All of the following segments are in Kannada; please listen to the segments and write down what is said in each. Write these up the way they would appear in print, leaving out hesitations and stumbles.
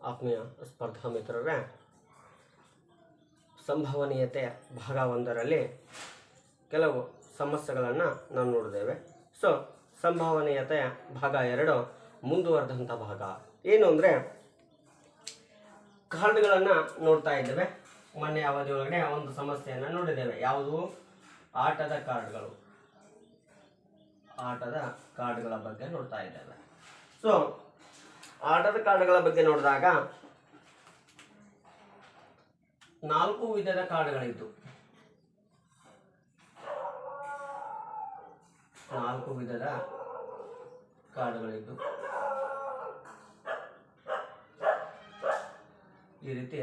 ಆತ್ಮೀಯ ಸ್ಪರ್ಧಾ ಮಿತ್ರರೇ, ಸಂಭವನೀಯತೆ ಭಾಗ 1ರಲ್ಲಿ ಕೆಲವು ಸಮಸ್ಯೆಗಳನ್ನು ನಾವು ನೋಡಿದ್ದೇವೆ. ಸೊ ಸಂಭವನೀಯತೆಯ ಭಾಗ 2 ಮುಂದುವರೆದಂಥ ಭಾಗ ಏನು ಅಂದರೆ, ಕಾರ್ಡ್ಗಳನ್ನು ನೋಡ್ತಾ ಇದ್ದೇವೆ. ಮೊನ್ನೆ ಅವಧಿಯೊಳಗಡೆ ಒಂದು ಸಮಸ್ಯೆಯನ್ನು ನೋಡಿದ್ದೇವೆ. ಯಾವುದು? ಆಟದ ಕಾರ್ಡ್ಗಳು. ಆಟದ ಕಾರ್ಡ್ಗಳ ಬಗ್ಗೆ ನೋಡ್ತಾ ಇದ್ದೇವೆ. ಸೊ ಆಟದ ಕಾರ್ಡ್ಗಳ ಬಗ್ಗೆ ನೋಡಿದಾಗ 4 ವಿಧದ ಕಾರ್ಡ್ಗಳಿದ್ದು, 4 ವಿಧದ ಕಾರ್ಡ್ಗಳಿದ್ದು ಈ ರೀತಿ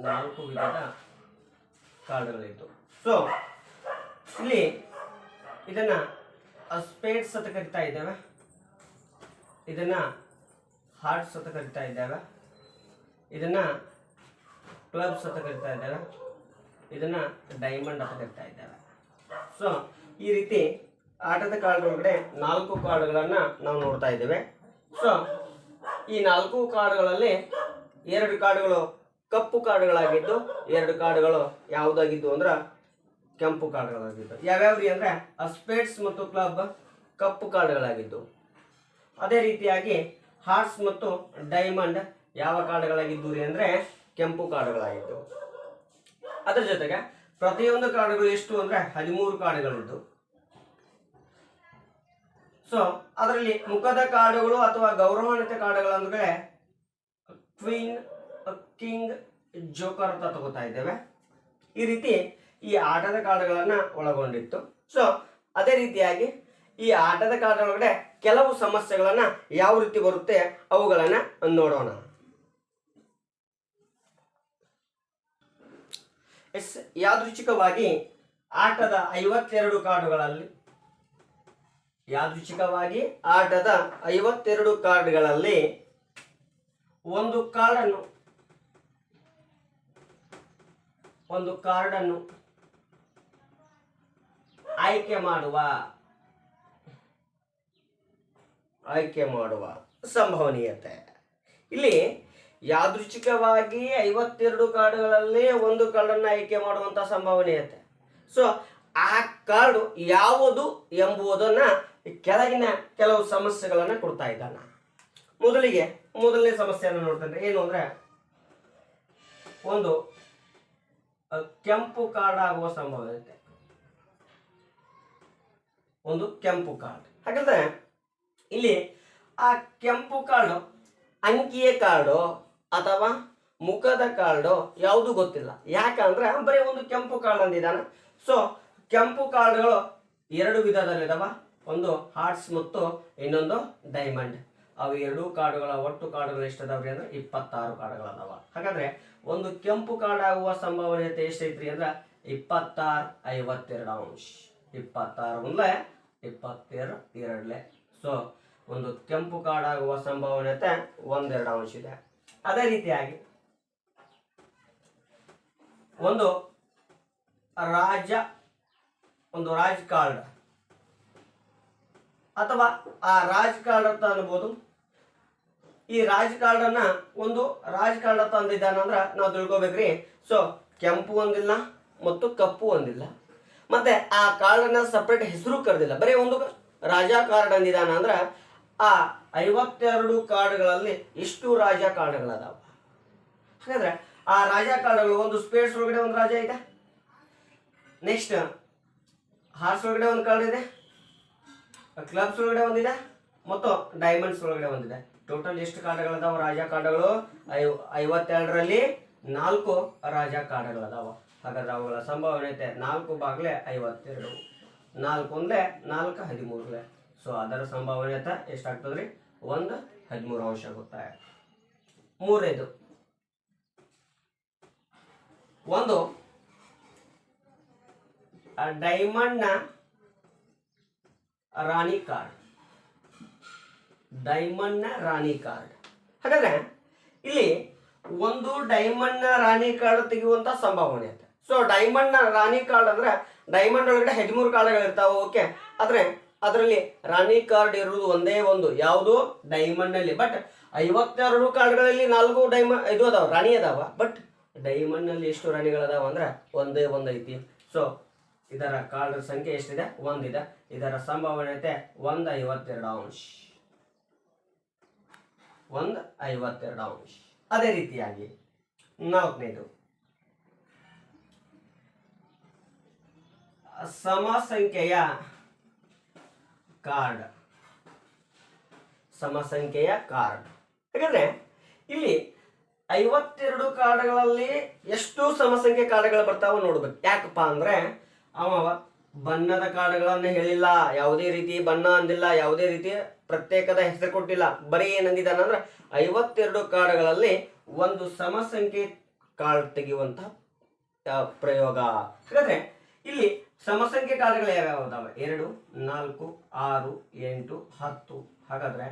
4 ವಿಧದ ಕಾರ್ಡ್ಗಳಿದ್ದು. ಸೊ ಇಲ್ಲಿ ಇದನ್ನ ಸ್ಪೇಡ್ಸ್ ಅಂತ ಕರಿತಾ ಇದ್ದೇವೆ, ಇದನ್ನ ಹಾರ್ಟ್ಸ್ ಅಂತ ಕರಿತಾ ಇದ್ದೇವೆ, ಇದನ್ನ ಕ್ಲಬ್ಸ್ ಅಂತ ಕರಿತಾ ಇದ್ದೇವೆ, ಇದನ್ನ ಡೈಮಂಡ್ ಅಂತ ಕರಿತಾ ಇದ್ದೇವೆ. ಸೊ ಈ ರೀತಿ ಆಟದ ಕಾರ್ಡ್ ಒಳಗಡೆ 4 ಕಾರ್ಡ್ಗಳನ್ನು ನಾವು ನೋಡ್ತಾ ಇದ್ದೇವೆ. ಸೊ ಈ 4 ಕಾರ್ಡ್ಗಳಲ್ಲಿ 2 ಕಾರ್ಡ್ಗಳು ಕಪ್ಪು ಕಾರ್ಡ್ಗಳಾಗಿದ್ದು, 2 ಕಾರ್ಡ್ಗಳು ಯಾವುದಾಗಿದ್ದು ಅಂದ್ರೆ ಕೆಂಪು ಕಾರ್ಡ್ಗಳಾಗಿದ್ದು. ಯಾವ್ಯಾವ್ರಿ ಅಂದ್ರೆ ಸ್ಪೇಡ್ಸ್ ಮತ್ತು ಕ್ಲಬ್ ಕಪ್ಪು ಕಾರ್ಡ್ಗಳಾಗಿದ್ದು. ಅದೇ ರೀತಿಯಾಗಿ ಹಾರ್ಟ್ಸ್ ಮತ್ತು ಡೈಮಂಡ್ ಯಾವ ಕಾರ್ಡ್ಗಳಾಗಿದ್ದು ರೀ ಅಂದ್ರೆ ಕೆಂಪು ಕಾರ್ಡ್ಗಳಾಗಿದ್ದು. ಅದರ ಜೊತೆಗೆ ಪ್ರತಿಯೊಂದು ಕಾರ್ಡ್ಗಳು ಎಷ್ಟು ಅಂದ್ರೆ 13 ಕಾರ್ಡ್ಗಳಿದ್ದು. ಸೊ ಅದರಲ್ಲಿ ಮುಖದ ಕಾರ್ಡ್ಗಳು ಅಥವಾ ಗೌರವಾನ್ವಿತ ಕಾರ್ಡ್ಗಳು ಅಂದ್ರೆ ಕ್ವೀನ್, ಕಿಂಗ್, ಜೋಕರ್ ಅಂತ ತಗೋತಾ ಇದ್ದೇವೆ. ಈ ರೀತಿ ಈ ಆಟದ ಕಾರ್ಡ್ಗಳನ್ನ ಒಳಗೊಂಡಿತ್ತು. ಸೊ ಅದೇ ರೀತಿಯಾಗಿ ಈ ಆಟದ ಕಾರ್ಡ್ ಒಳಗಡೆ ಕೆಲವು ಸಮಸ್ಯೆಗಳನ್ನ ಯಾವ ರೀತಿ ಬರುತ್ತೆ ಅವುಗಳನ್ನ ನೋಡೋಣ. ಯಾದೃಚ್ಛಿಕವಾಗಿ ಆಟದ 52 ಕಾರ್ಡ್ಗಳಲ್ಲಿ ಯಾದೃಚ್ಛಿಕವಾಗಿ ಆಟದ 52 ಕಾರ್ಡ್ಗಳಲ್ಲಿ ಒಂದು ಕಾರ್ಡನ್ನು ಆಯ್ಕೆ ಮಾಡುವ ಸಂಭವನೀಯತೆ. ಇಲ್ಲಿ ಯಾದೃಚ್ಛಿಕವಾಗಿ 52 ಕಾರ್ಡ್ಗಳಲ್ಲಿ ಒಂದು ಕಾರ್ಡನ್ನು ಆಯ್ಕೆ ಮಾಡುವಂತ ಸಂಭವನೀಯತೆ. ಸೊ ಆ ಕಾರ್ಡ್ ಯಾವುದು ಎಂಬುದನ್ನ ಕೆಳಗಿನ ಕೆಲವು ಸಮಸ್ಯೆಗಳನ್ನ ಕೊಡ್ತಾ ಇದ್ದಾನ. ಮೊದಲನೇ ಸಮಸ್ಯೆಯನ್ನು ನೋಡ್ತಾನೆ. ಏನು ಅಂದ್ರೆ, ಒಂದು ಕೆಂಪು ಕಾರ್ಡ್ ಆಗುವ ಸಂಭವನೀಯತೆ. ಒಂದು ಕೆಂಪು ಕಾರ್ಡ್. ಹಾಗಾದ್ರೆ ಇಲ್ಲಿ ಆ ಕೆಂಪು ಕಾರ್ಡು ಅಂಕಿಯ ಕಾರ್ಡು ಅಥವಾ ಮುಖದ ಕಾರ್ಡು ಯಾವುದು ಗೊತ್ತಿಲ್ಲ. ಯಾಕಂದ್ರೆ ಬರೀ ಒಂದು ಕೆಂಪು ಕಾರ್ಡ್ ಅಂದಿದ್ದಾನೆ. ಸೊ ಕೆಂಪು ಕಾರ್ಡ್ಗಳು 2 ವಿಧದಲ್ಲಿದಾವ. ಒಂದು ಹಾರ್ಟ್ಸ್ ಮತ್ತು ಇನ್ನೊಂದು ಡೈಮಂಡ್. ಅವು 2 ಕಾರ್ಡ್ಗಳ ಒಟ್ಟು ಕಾರ್ಡ್ಗಳು ಎಷ್ಟದಾವ್ರಿ ಅಂದ್ರೆ 26 ಕಾರ್ಡ್ಗಳದಾವ. ಹಾಗಾದ್ರೆ ಒಂದು ಕೆಂಪು ಕಾರ್ಡ್ ಆಗುವ ಸಂಭವನೀಯತೆ ಎಷ್ಟೈತ್ರಿ ಅಂದ್ರೆ 26 52 ಅಂಶ. 26 22. ಸೊ ಒಂದು ಕೆಂಪು ಕಾರ್ಡ್ ಆಗುವ ಸಂಭವನೀಯತೆ 1-2 ಅಂಶ ಇದೆ. ಅದೇ ರೀತಿಯಾಗಿ ಒಂದು ರಾಜ್ ಕಾರ್ಡ್ ಅಥವಾ ಆ ರಾಜ್ ಕಾರ್ಡ್ ಅಂತ ಅನ್ಬೋದು. ಈ ರಾಜ್ ಕಾರ್ಡ್ ಅನ್ನ ಒಂದು ರಾಜ್ ಕಾರ್ಡ್ ಅಂತ ಅಂದಿದ್ದಾನಂದ್ರ ನಾವು ತಿಳ್ಕೊಬೇಕ್ರಿ. ಸೊ ಕೆಂಪು ಒಂದಿಲ್ಲ ಮತ್ತು ಕಪ್ಪು ಒಂದಿಲ್ಲ, ಮತ್ತೆ ಆ ಕಾರ್ಡ್ ಅನ್ನ ಸಪರೇಟ್ ಹೆಸರು ಕರೆದಿಲ್ಲ, ಬರೀ ಒಂದು ರಾಜ ಕಾರ್ಡ್ ಅಂದಿದ್ದಾನ ಅಂದ್ರ ಆ 52 ಕಾರ್ಡ್ಗಳಲ್ಲಿ ಎಷ್ಟು ರಾಜ ಕಾರ್ಡ್ಗಳದಾವ. ಹಾಗಾದ್ರೆ ಆ ರಾಜ ಕಾರ್ಡ್ಗಳು ಒಂದು ಸ್ಪೇಡ್ಸ್ ಒಳಗಡೆ ಒಂದು ರಾಜ ಇದೆ, ನೆಕ್ಸ್ಟ್ ಹಾರ್ಸ್ ಒಳಗಡೆ ಒಂದು ಕಾರ್ಡ್ ಇದೆ, ಕ್ಲಬ್ಸ್ ಒಳಗಡೆ ಒಂದಿದೆ ಮತ್ತು ಡೈಮಂಡ್ಸ್ ಒಳಗಡೆ ಒಂದಿದೆ. ಟೋಟಲ್ ಎಷ್ಟು ಕಾರ್ಡ್ಗಳದಾವ ರಾಜ ಕಾರ್ಡ್ಗಳು? 52ರಲ್ಲಿ 4 ರಾಜ ಕಾರ್ಡ್ಗಳದಾವ. ಹಾಗಾದ್ರೆ ಅವುಗಳ ಸಂಭವನೀಯತೆ 4/52. 4 4 13. ಸೊ ಅದರ ಸಂಭವನೀಯತೆ ಎಷ್ಟಾಗ್ತದ್ರಿ? 1/13 ಅಂಶ ಆಗುತ್ತೆ. ಮೂರನೇದು ಒಂದು ಡೈಮಂಡ್ ನ ರಾಣಿ ಕಾರ್ಡ್. ಹಾಗಾದ್ರೆ ಇಲ್ಲಿ ಒಂದು ಡೈಮಂಡ್ ನ ರಾಣಿ ಕಾರ್ಡ್ ತೆಗೆಯುವಂತ ಸಂಭವನೀಯತೆ. ಸೊ ಡೈಮಂಡ್ ನ ರಾಣಿ ಕಾರ್ಡ್ ಅಂದ್ರೆ ಡೈಮಂಡ್ ಒಳಗಡೆ 13 ಕಾರ್ಡ್ಗಳು ಇರ್ತಾವೆ. ಓಕೆ, ಆದ್ರೆ ಅದರಲ್ಲಿ ರಾಣಿ ಕಾರ್ಡ್ ಇರುವುದು ಒಂದೇ ಒಂದು, ಯಾವುದು? ಡೈಮಂಡ್ ನಲ್ಲಿ. ಬಟ್ 52 ಕಾರ್ಡ್ಗಳಲ್ಲಿ 4 ಡೈಮಂಡ್ ಇದು ಅದಾವ, ರಾಣಿ ಅದಾವ. ಬಟ್ ಡೈಮಂಡ್ ನಲ್ಲಿ ಎಷ್ಟು ರಾಣಿಗಳದಾವ ಅಂದ್ರೆ ಒಂದೇ ಒಂದು ಐತಿ. ಸೊ ಇದರ ಕಾರ್ಡ್ ಸಂಖ್ಯೆ ಎಷ್ಟಿದೆ? 1 ಇದೆ. ಇದರ ಸಂಭಾವನೀಯತೆ 1/52 ಅಂಶ. 1/52 ಅಂಶ. ಅದೇ ರೀತಿಯಾಗಿ 4ನೇದು ಸಮ ಸಂಖ್ಯೆಯ ಕಾರ್ಡ್. ಸಮ ಸಂಖ್ಯೆಯ ಕಾರ್ಡ್. ಹಾಗಾದ್ರೆ ಇಲ್ಲಿ 52 ಕಾರ್ಡ್ಗಳಲ್ಲಿ ಎಷ್ಟು ಸಮಸಂಖ್ಯೆ ಕಾರ್ಡ್ಗಳು ಬರ್ತಾವ ನೋಡ್ಬೇಕು. ಯಾಕಪ್ಪ ಅಂದ್ರೆ ಅವ ಬಣ್ಣದ ಕಾರ್ಡ್ಗಳನ್ನ ಹೇಳಿಲ್ಲ, ಯಾವುದೇ ರೀತಿ ಬಣ್ಣ ಅಂದಿಲ್ಲ, ಯಾವುದೇ ರೀತಿ ಪ್ರತ್ಯೇಕದ ಹೆಸರು ಕೊಟ್ಟಿಲ್ಲ. ಬರೀ ಏನಂದಿದ್ದಾನ ಅಂದ್ರೆ 52 ಕಾರ್ಡ್ಗಳಲ್ಲಿ ಒಂದು ಸಮಸಂಖ್ಯೆ ಕಾರ್ಡ್ ತೆಗೆಯುವಂತಹ ಪ್ರಯೋಗ. ಹಾಗಾದ್ರೆ ಇಲ್ಲಿ ಸಮಸಂಖ್ಯೆ ಕಾರ್ಡ್ಗಳು ಯಾವ್ಯಾವ ಅದಾವ? 2, 4, 6, 8, 10. ಹಾಗಾದ್ರೆ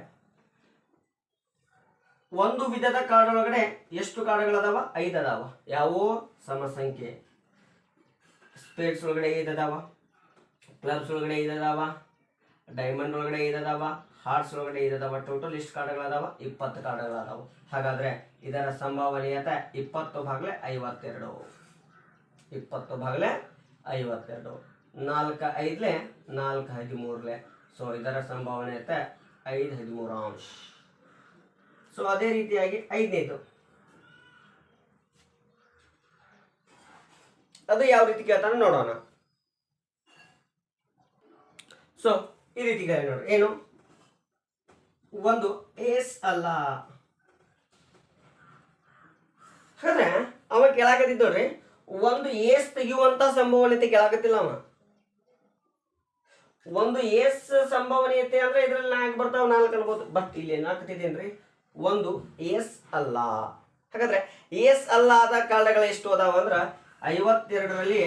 ಒಂದು ವಿಧದ ಕಾರ್ಡ್ ಒಳಗಡೆ ಎಷ್ಟು ಕಾರ್ಡ್ಗಳದಾವ? 5 ಅದಾವ. ಯಾವ ಸಮಸಂಖ್ಯೆ? ಸ್ಪೇಡ್ಸ್ ಒಳಗಡೆ 5 ಅದಾವ, ಕ್ಲಬ್ಸ್ ಒಳಗಡೆ 5 ಅದಾವ, ಡೈಮಂಡ್ ಒಳಗಡೆ 5 ಅದಾವ, ಹಾರ್ಟ್ಸ್ ಒಳಗಡೆ 5 ಅದಾವ. ಟೋಟಲ್ ಎಷ್ಟು ಕಾರ್ಡ್ಗಳದಾವ? 20 ಕಾರ್ಡ್ಗಳದಾವ. ಹಾಗಾದ್ರೆ ಇದರ ಸಂಭಾವನೀಯತೆ 20/52. 20/52. 4 5 4 13. ಸೊ ಇದರ ಸಂಭಾವನೀಯತೆ 5/13 ಅಂಶ. ಸೊ ಅದೇ ರೀತಿಯಾಗಿ 5ನೇದು ಅದು ಯಾವ ರೀತಿ ಕೇಳ್ತಾನೆ ನೋಡೋಣ. ಸೊ ಈ ರೀತಿ ನೋಡ್ರಿ, ಏನು ಒಂದು ಏಸ್ ಅಲ್ಲ. ಹಾಗಾದ್ರೆ ಅವ ಕೇಳಾಕತ್ತಿದ್ ನೋಡ್ರಿ, ಒಂದು ಏಸ್ ತೆಗೆಯುವಂತ ಸಂಭವನೀಯತೆ ಕೇಳಾಕತ್ತಿಲ್ಲ ಅವ. ಒಂದು ಏಸ್ ಸಂಭವನೀಯತೆ ಅಂದ್ರೆ ಇದ್ರಲ್ಲಿ 4 ಬರ್ತಾವ, 4 ಅನ್ಬೋದು. ಬಟ್ ಇಲ್ಲಿ ಏನಾಗ್ತಿದೇನ್ರಿ, ಒಂದು ಏಸ್ ಅಲ್ಲ. ಹಾಗಾದ್ರೆ ಏಸ್ ಅಲ್ಲಾದ ಕಾರ್ಡ್ಗಳು ಎಷ್ಟು ಅದಾವ ಅಂದ್ರ 52ರಲ್ಲಿ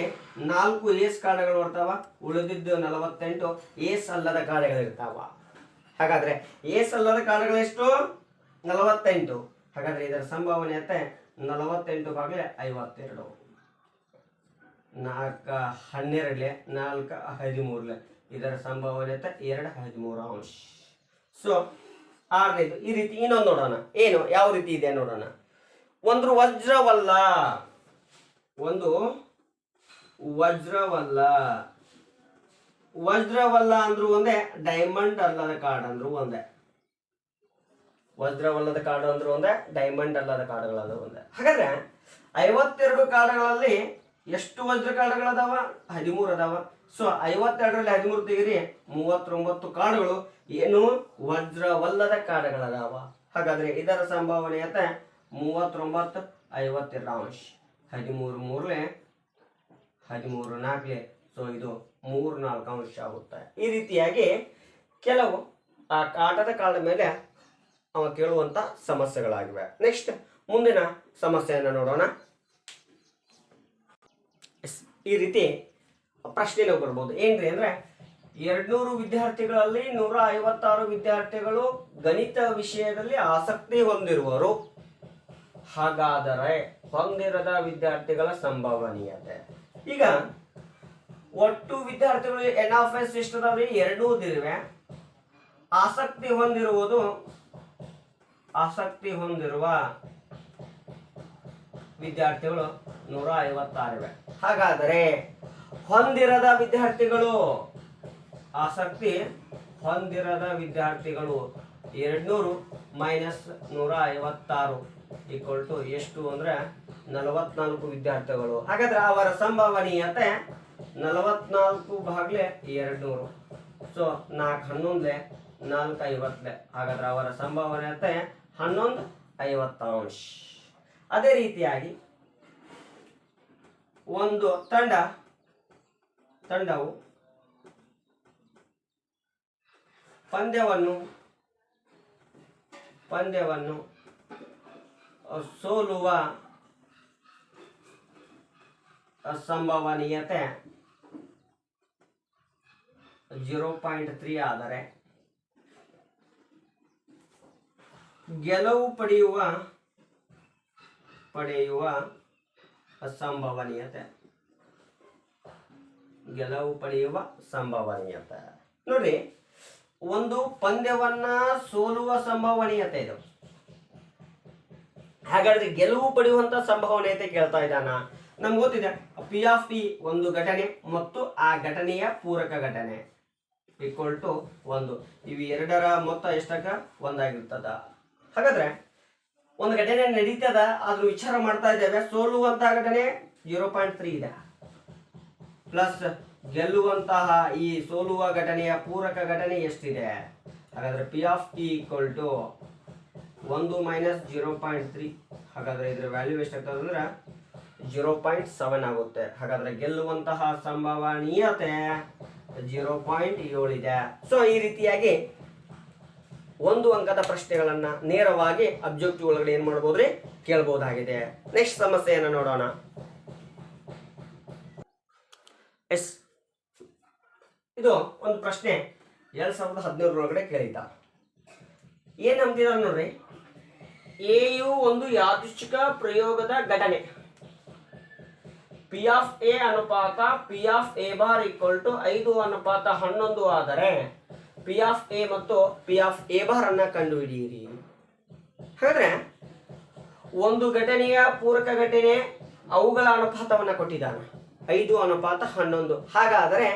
4 ಏಸ್ ಕಾರ್ಡ್ಗಳು ಬರ್ತಾವ, ಉಳಿದಿದ್ದು 48 ಏಸ್ ಅಲ್ಲದ ಕಾರ್ಡ್ಗಳು ಇರ್ತಾವ. ಹಾಗಾದ್ರೆ ಏಸ್ ಅಲ್ಲದ ಕಾರ್ಡ್ಗಳು ಎಷ್ಟು? 48. ಹಾಗಾದ್ರೆ ಇದರ ಸಂಭಾವನೀಯತೆ 48/52. 4 12 4 13. ಇದರ ಸಂಭಾವನೀಯತೆ 2/13 ಅಂಶ. ಸೊ 6ನೇದು ಈ ರೀತಿ ಇನ್ನೊಂದು ನೋಡೋಣ. ಏನು ಯಾವ ರೀತಿ ಇದೆ ನೋಡೋಣ. ಒಂದು ವಜ್ರವಲ್ಲ, ಒಂದು ವಜ್ರವಲ್ಲ. ವಜ್ರವಲ್ಲ ಅಂದ್ರೂ ಒಂದೇ, ಡೈಮಂಡ್ ಅಲ್ಲದ ಕಾರ್ಡ್ ಅಂದ್ರೂ ಒಂದೇ. ವಜ್ರವಲ್ಲದ ಕಾರ್ಡ್ ಅಂದ್ರೂ ಒಂದೇ, ಡೈಮಂಡ್ ಅಲ್ಲದ ಕಾರ್ಡ್ಗಳಂದ್ರೂ ಒಂದೇ. ಹಾಗಾದ್ರೆ 52 ಕಾರ್ಡ್ಗಳಲ್ಲಿ ಎಷ್ಟು ವಜ್ರ ಕಾರ್ಡ್ಗಳದಾವ? 13 ಅದಾವ. ಸೊ 52ರಲ್ಲಿ 13 ತೆಗಿರಿ, 39 ಕಾರ್ಡ್ಗಳು ಏನು ವಜ್ರವಲ್ಲದ ಕಾರ್ಡ್ಗಳದಾವ. ಹಾಗಾದ್ರೆ ಇದರ ಸಂಭಾವನೀಯತೆ 39/52 ಅಂಶ. 13 3 13 4. ಸೊ ಇದು 3 4 ಅಂಶ ಆಗುತ್ತೆ. ಈ ರೀತಿಯಾಗಿ ಕೆಲವು ಆ ಆಟದ ಕಾರ್ಡ್ ಮೇಲೆ ಅವ ಕೇಳುವಂತ ಸಮಸ್ಯೆಗಳಾಗಿವೆ. ನೆಕ್ಸ್ಟ್ ಮುಂದಿನ ಸಮಸ್ಯೆಯನ್ನು ನೋಡೋಣ. ಈ ರೀತಿ ಪ್ರಶ್ನೆನೂ ಬರ್ಬೋದು. ಏನ್ರಿ ಅಂದ್ರೆ 200 ವಿದ್ಯಾರ್ಥಿಗಳಲ್ಲಿ 156 ವಿದ್ಯಾರ್ಥಿಗಳು ಗಣಿತ ವಿಷಯದಲ್ಲಿ ಆಸಕ್ತಿ ಹೊಂದಿರುವರು. ಹಾಗಾದರೆ ಹೊಂದಿರದ ವಿದ್ಯಾರ್ಥಿಗಳ ಸಂಭವನೀಯತೆ. ಈಗ ಒಟ್ಟು ವಿದ್ಯಾರ್ಥಿಗಳು NF ಎಷ್ಟು ಅದಾವ್ರಿ? 200 ಇರುವೆ. ಆಸಕ್ತಿ ಹೊಂದಿರುವ ವಿದ್ಯಾರ್ಥಿಗಳು 156 ಇವೆ. ಹಾಗಾದರೆ ಹೊಂದಿರದ ವಿದ್ಯಾರ್ಥಿಗಳು, ಆಸಕ್ತಿ ಹೊಂದಿರದ ವಿದ್ಯಾರ್ಥಿಗಳು 200 ಮೈನಸ್ 156 ಈಕ್ವಲ್ ಟು ಎಷ್ಟು ಅಂದ್ರೆ 44 ವಿದ್ಯಾರ್ಥಿಗಳು. ಹಾಗಾದ್ರೆ ಅವರ ಸಂಭವನೀಯತೆ 44/200. ಸೊ 4 11 4 50. ಹಾಗಾದ್ರೆ ಅವರ ಸಂಭವನೀಯತೆ 11/50 ಅಂಶ. ಅದೇ ರೀತಿಯಾಗಿ ಒಂದು ತಂಡವು ಪಂದ್ಯವನ್ನು ಸೋಲುವ ಸಂಭವನೀಯತೆ 0.3 ಆದರೆ ಗೆಲುವು ಪಡೆಯುವ ಸಂಭವನೀಯತೆ ನೋಡ್ರಿ, ಒಂದು ಪಂದ್ಯವನ್ನ ಸೋಲುವ ಸಂಭವನೀಯತೆ ಇದು. ಹಾಗಾದ್ರೆ ಗೆಲುವು ಪಡೆಯುವಂತ ಸಂಭವನೀಯತೆ ಕೇಳ್ತಾ ಇದ್ದಾನ. ನಮ್ಗೆ ಗೊತ್ತಿದೆ ಪಿ ಆಫ್ ಇ ಒಂದು ಘಟನೆ ಮತ್ತು ಆ ಘಟನೆಯ ಪೂರಕ ಘಟನೆ ಈಕ್ವಲ್ ಟು 1. ಇವು ಎರಡರ ಮೊತ್ತ ಎಷ್ಟಕ್ಕ ಒಂದಾಗಿರ್ತದ. ಹಾಗಾದ್ರೆ ಒಂದು ಘಟನೆ ನಡೀತದ, ಆದ್ರೂ ವಿಚಾರ ಮಾಡ್ತಾ ಇದ್ದೇವೆ. ಸೋಲುವಂತಹ ಘಟನೆ 0.3 ಇದೆ, ಪ್ಲಸ್ ಗೆಲ್ಲುವಂತಹ ಈ ಸೋಲುವ ಘಟನೆಯ ಪೂರಕ ಘಟನೆ ಎಷ್ಟಿದೆ. ಹಾಗಾದ್ರೆ P of E equal to 1 minus 0.3. ಹಾಗಾದ್ರೆ ಇದ್ರ ವ್ಯಾಲ್ಯೂ ಎಷ್ಟಾಗ್ತದೆ ಅಂದ್ರೆ 0.7 ಆಗುತ್ತೆ. ಹಾಗಾದ್ರೆ ಗೆಲ್ಲುವಂತಹ ಸಂಭವನೀಯತೆ 0.7 ಇದೆ. ಸೊ ಈ ರೀತಿಯಾಗಿ ಒಂದು ಅಂಕದ ಪ್ರಶ್ನೆಗಳನ್ನ ನೇರವಾಗಿ ಅಬ್ಜೆಕ್ಟಿವ್ ಒಳಗಡೆ ಏನ್ ಮಾಡಬಹುದ್ರಿ, ಕೇಳಬಹುದಾಗಿದೆ. ನೆಕ್ಸ್ಟ್ ಸಮಸ್ಯೆಯನ್ನು ನೋಡೋಣ. ಎಸ್, ಇದು ಒಂದು ಪ್ರಶ್ನೆ 2017 ಒಳಗಡೆ ಕೇಳಿದ್ದ. ಏನ್ ಅಂತಿದ್ದಾರೆ ನೋಡ್ರಿ, ಎಯು ಒಂದು ಯಾದೃಚ್ಛಿಕ ಪ್ರಯೋಗದ ಘಟನೆ. ಪಿ ಆಫ್ ಎ ಅನುಪಾತ P of A bar equal to 5:11 ಆದರೆ ಪಿ ಆಫ್ ಎ ಮತ್ತು ಪಿ ಆಫ್ ಎ ಬಾರ್ ಅನ್ನ ಕಂಡುಹಿಡಿಯಿರಿ. ಹಾಗಾದ್ರೆ ಒಂದು ಘಟನೆಯ ಪೂರಕ ಘಟನೆ ಅವುಗಳ ಅನುಪಾತವನ್ನ ಕೊಟ್ಟಿದ್ದಾನೆ 5:11. ಹಾಗಾದರೆ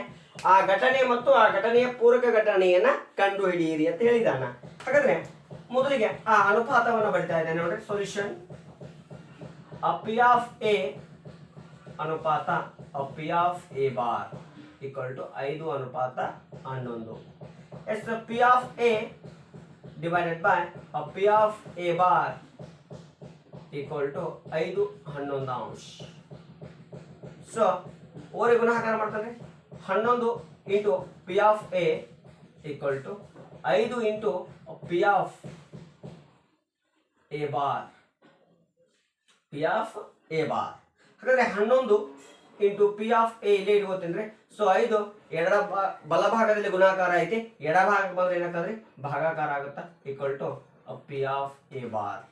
ಆ ಘಟನೆ ಮತ್ತು ಆ ಘಟನೆಯ ಪೂರಕ ಘಟನೆಯನ್ನ ಕಂಡುಹಿಡಿಯಿರಿ ಅಂತ ಹೇಳಿದಾನ. ಹಾಗಾದ್ರೆ ಮೊದಲಿಗೆ ಆ ಅನುಪಾತವನ್ನು ಬರಿತಾ ಇದ್ದೇನೆ ನೋಡ್ರಿ. ಸೊಲ್ಯೂಷನ್ ಪಿ ಆಫ್ ಎ ಅನುಪಾತ P of A bar equal to 5:11. Yes, P of A divided by P of A bar equal to 5:11. So ಓರಿ ಗುಣಾಕಾರ ಮಾಡ್ತಾನೆ. 11 into P of A equal to 5 into P of A bar, P of A bar. ಹಾಗಾದ್ರೆ 11 ಇಂಟು ಪಿ ಆಫ್ ಎ ಇಲ್ಲೇ ಇಟ್ಕೋತೀನಿ. ಸೊ 5 ಬಲಭಾಗದಲ್ಲಿ ಗುಣಾಕಾರ ಐತಿ, ಎಡಭಾಗಕ್ಕೆ ಬಂದ್ರೆ ಏನಾಗ್ತದ್ರಿ ಭಾಗಾಕಾರ ಆಗುತ್ತಾ, equal to P of A bar.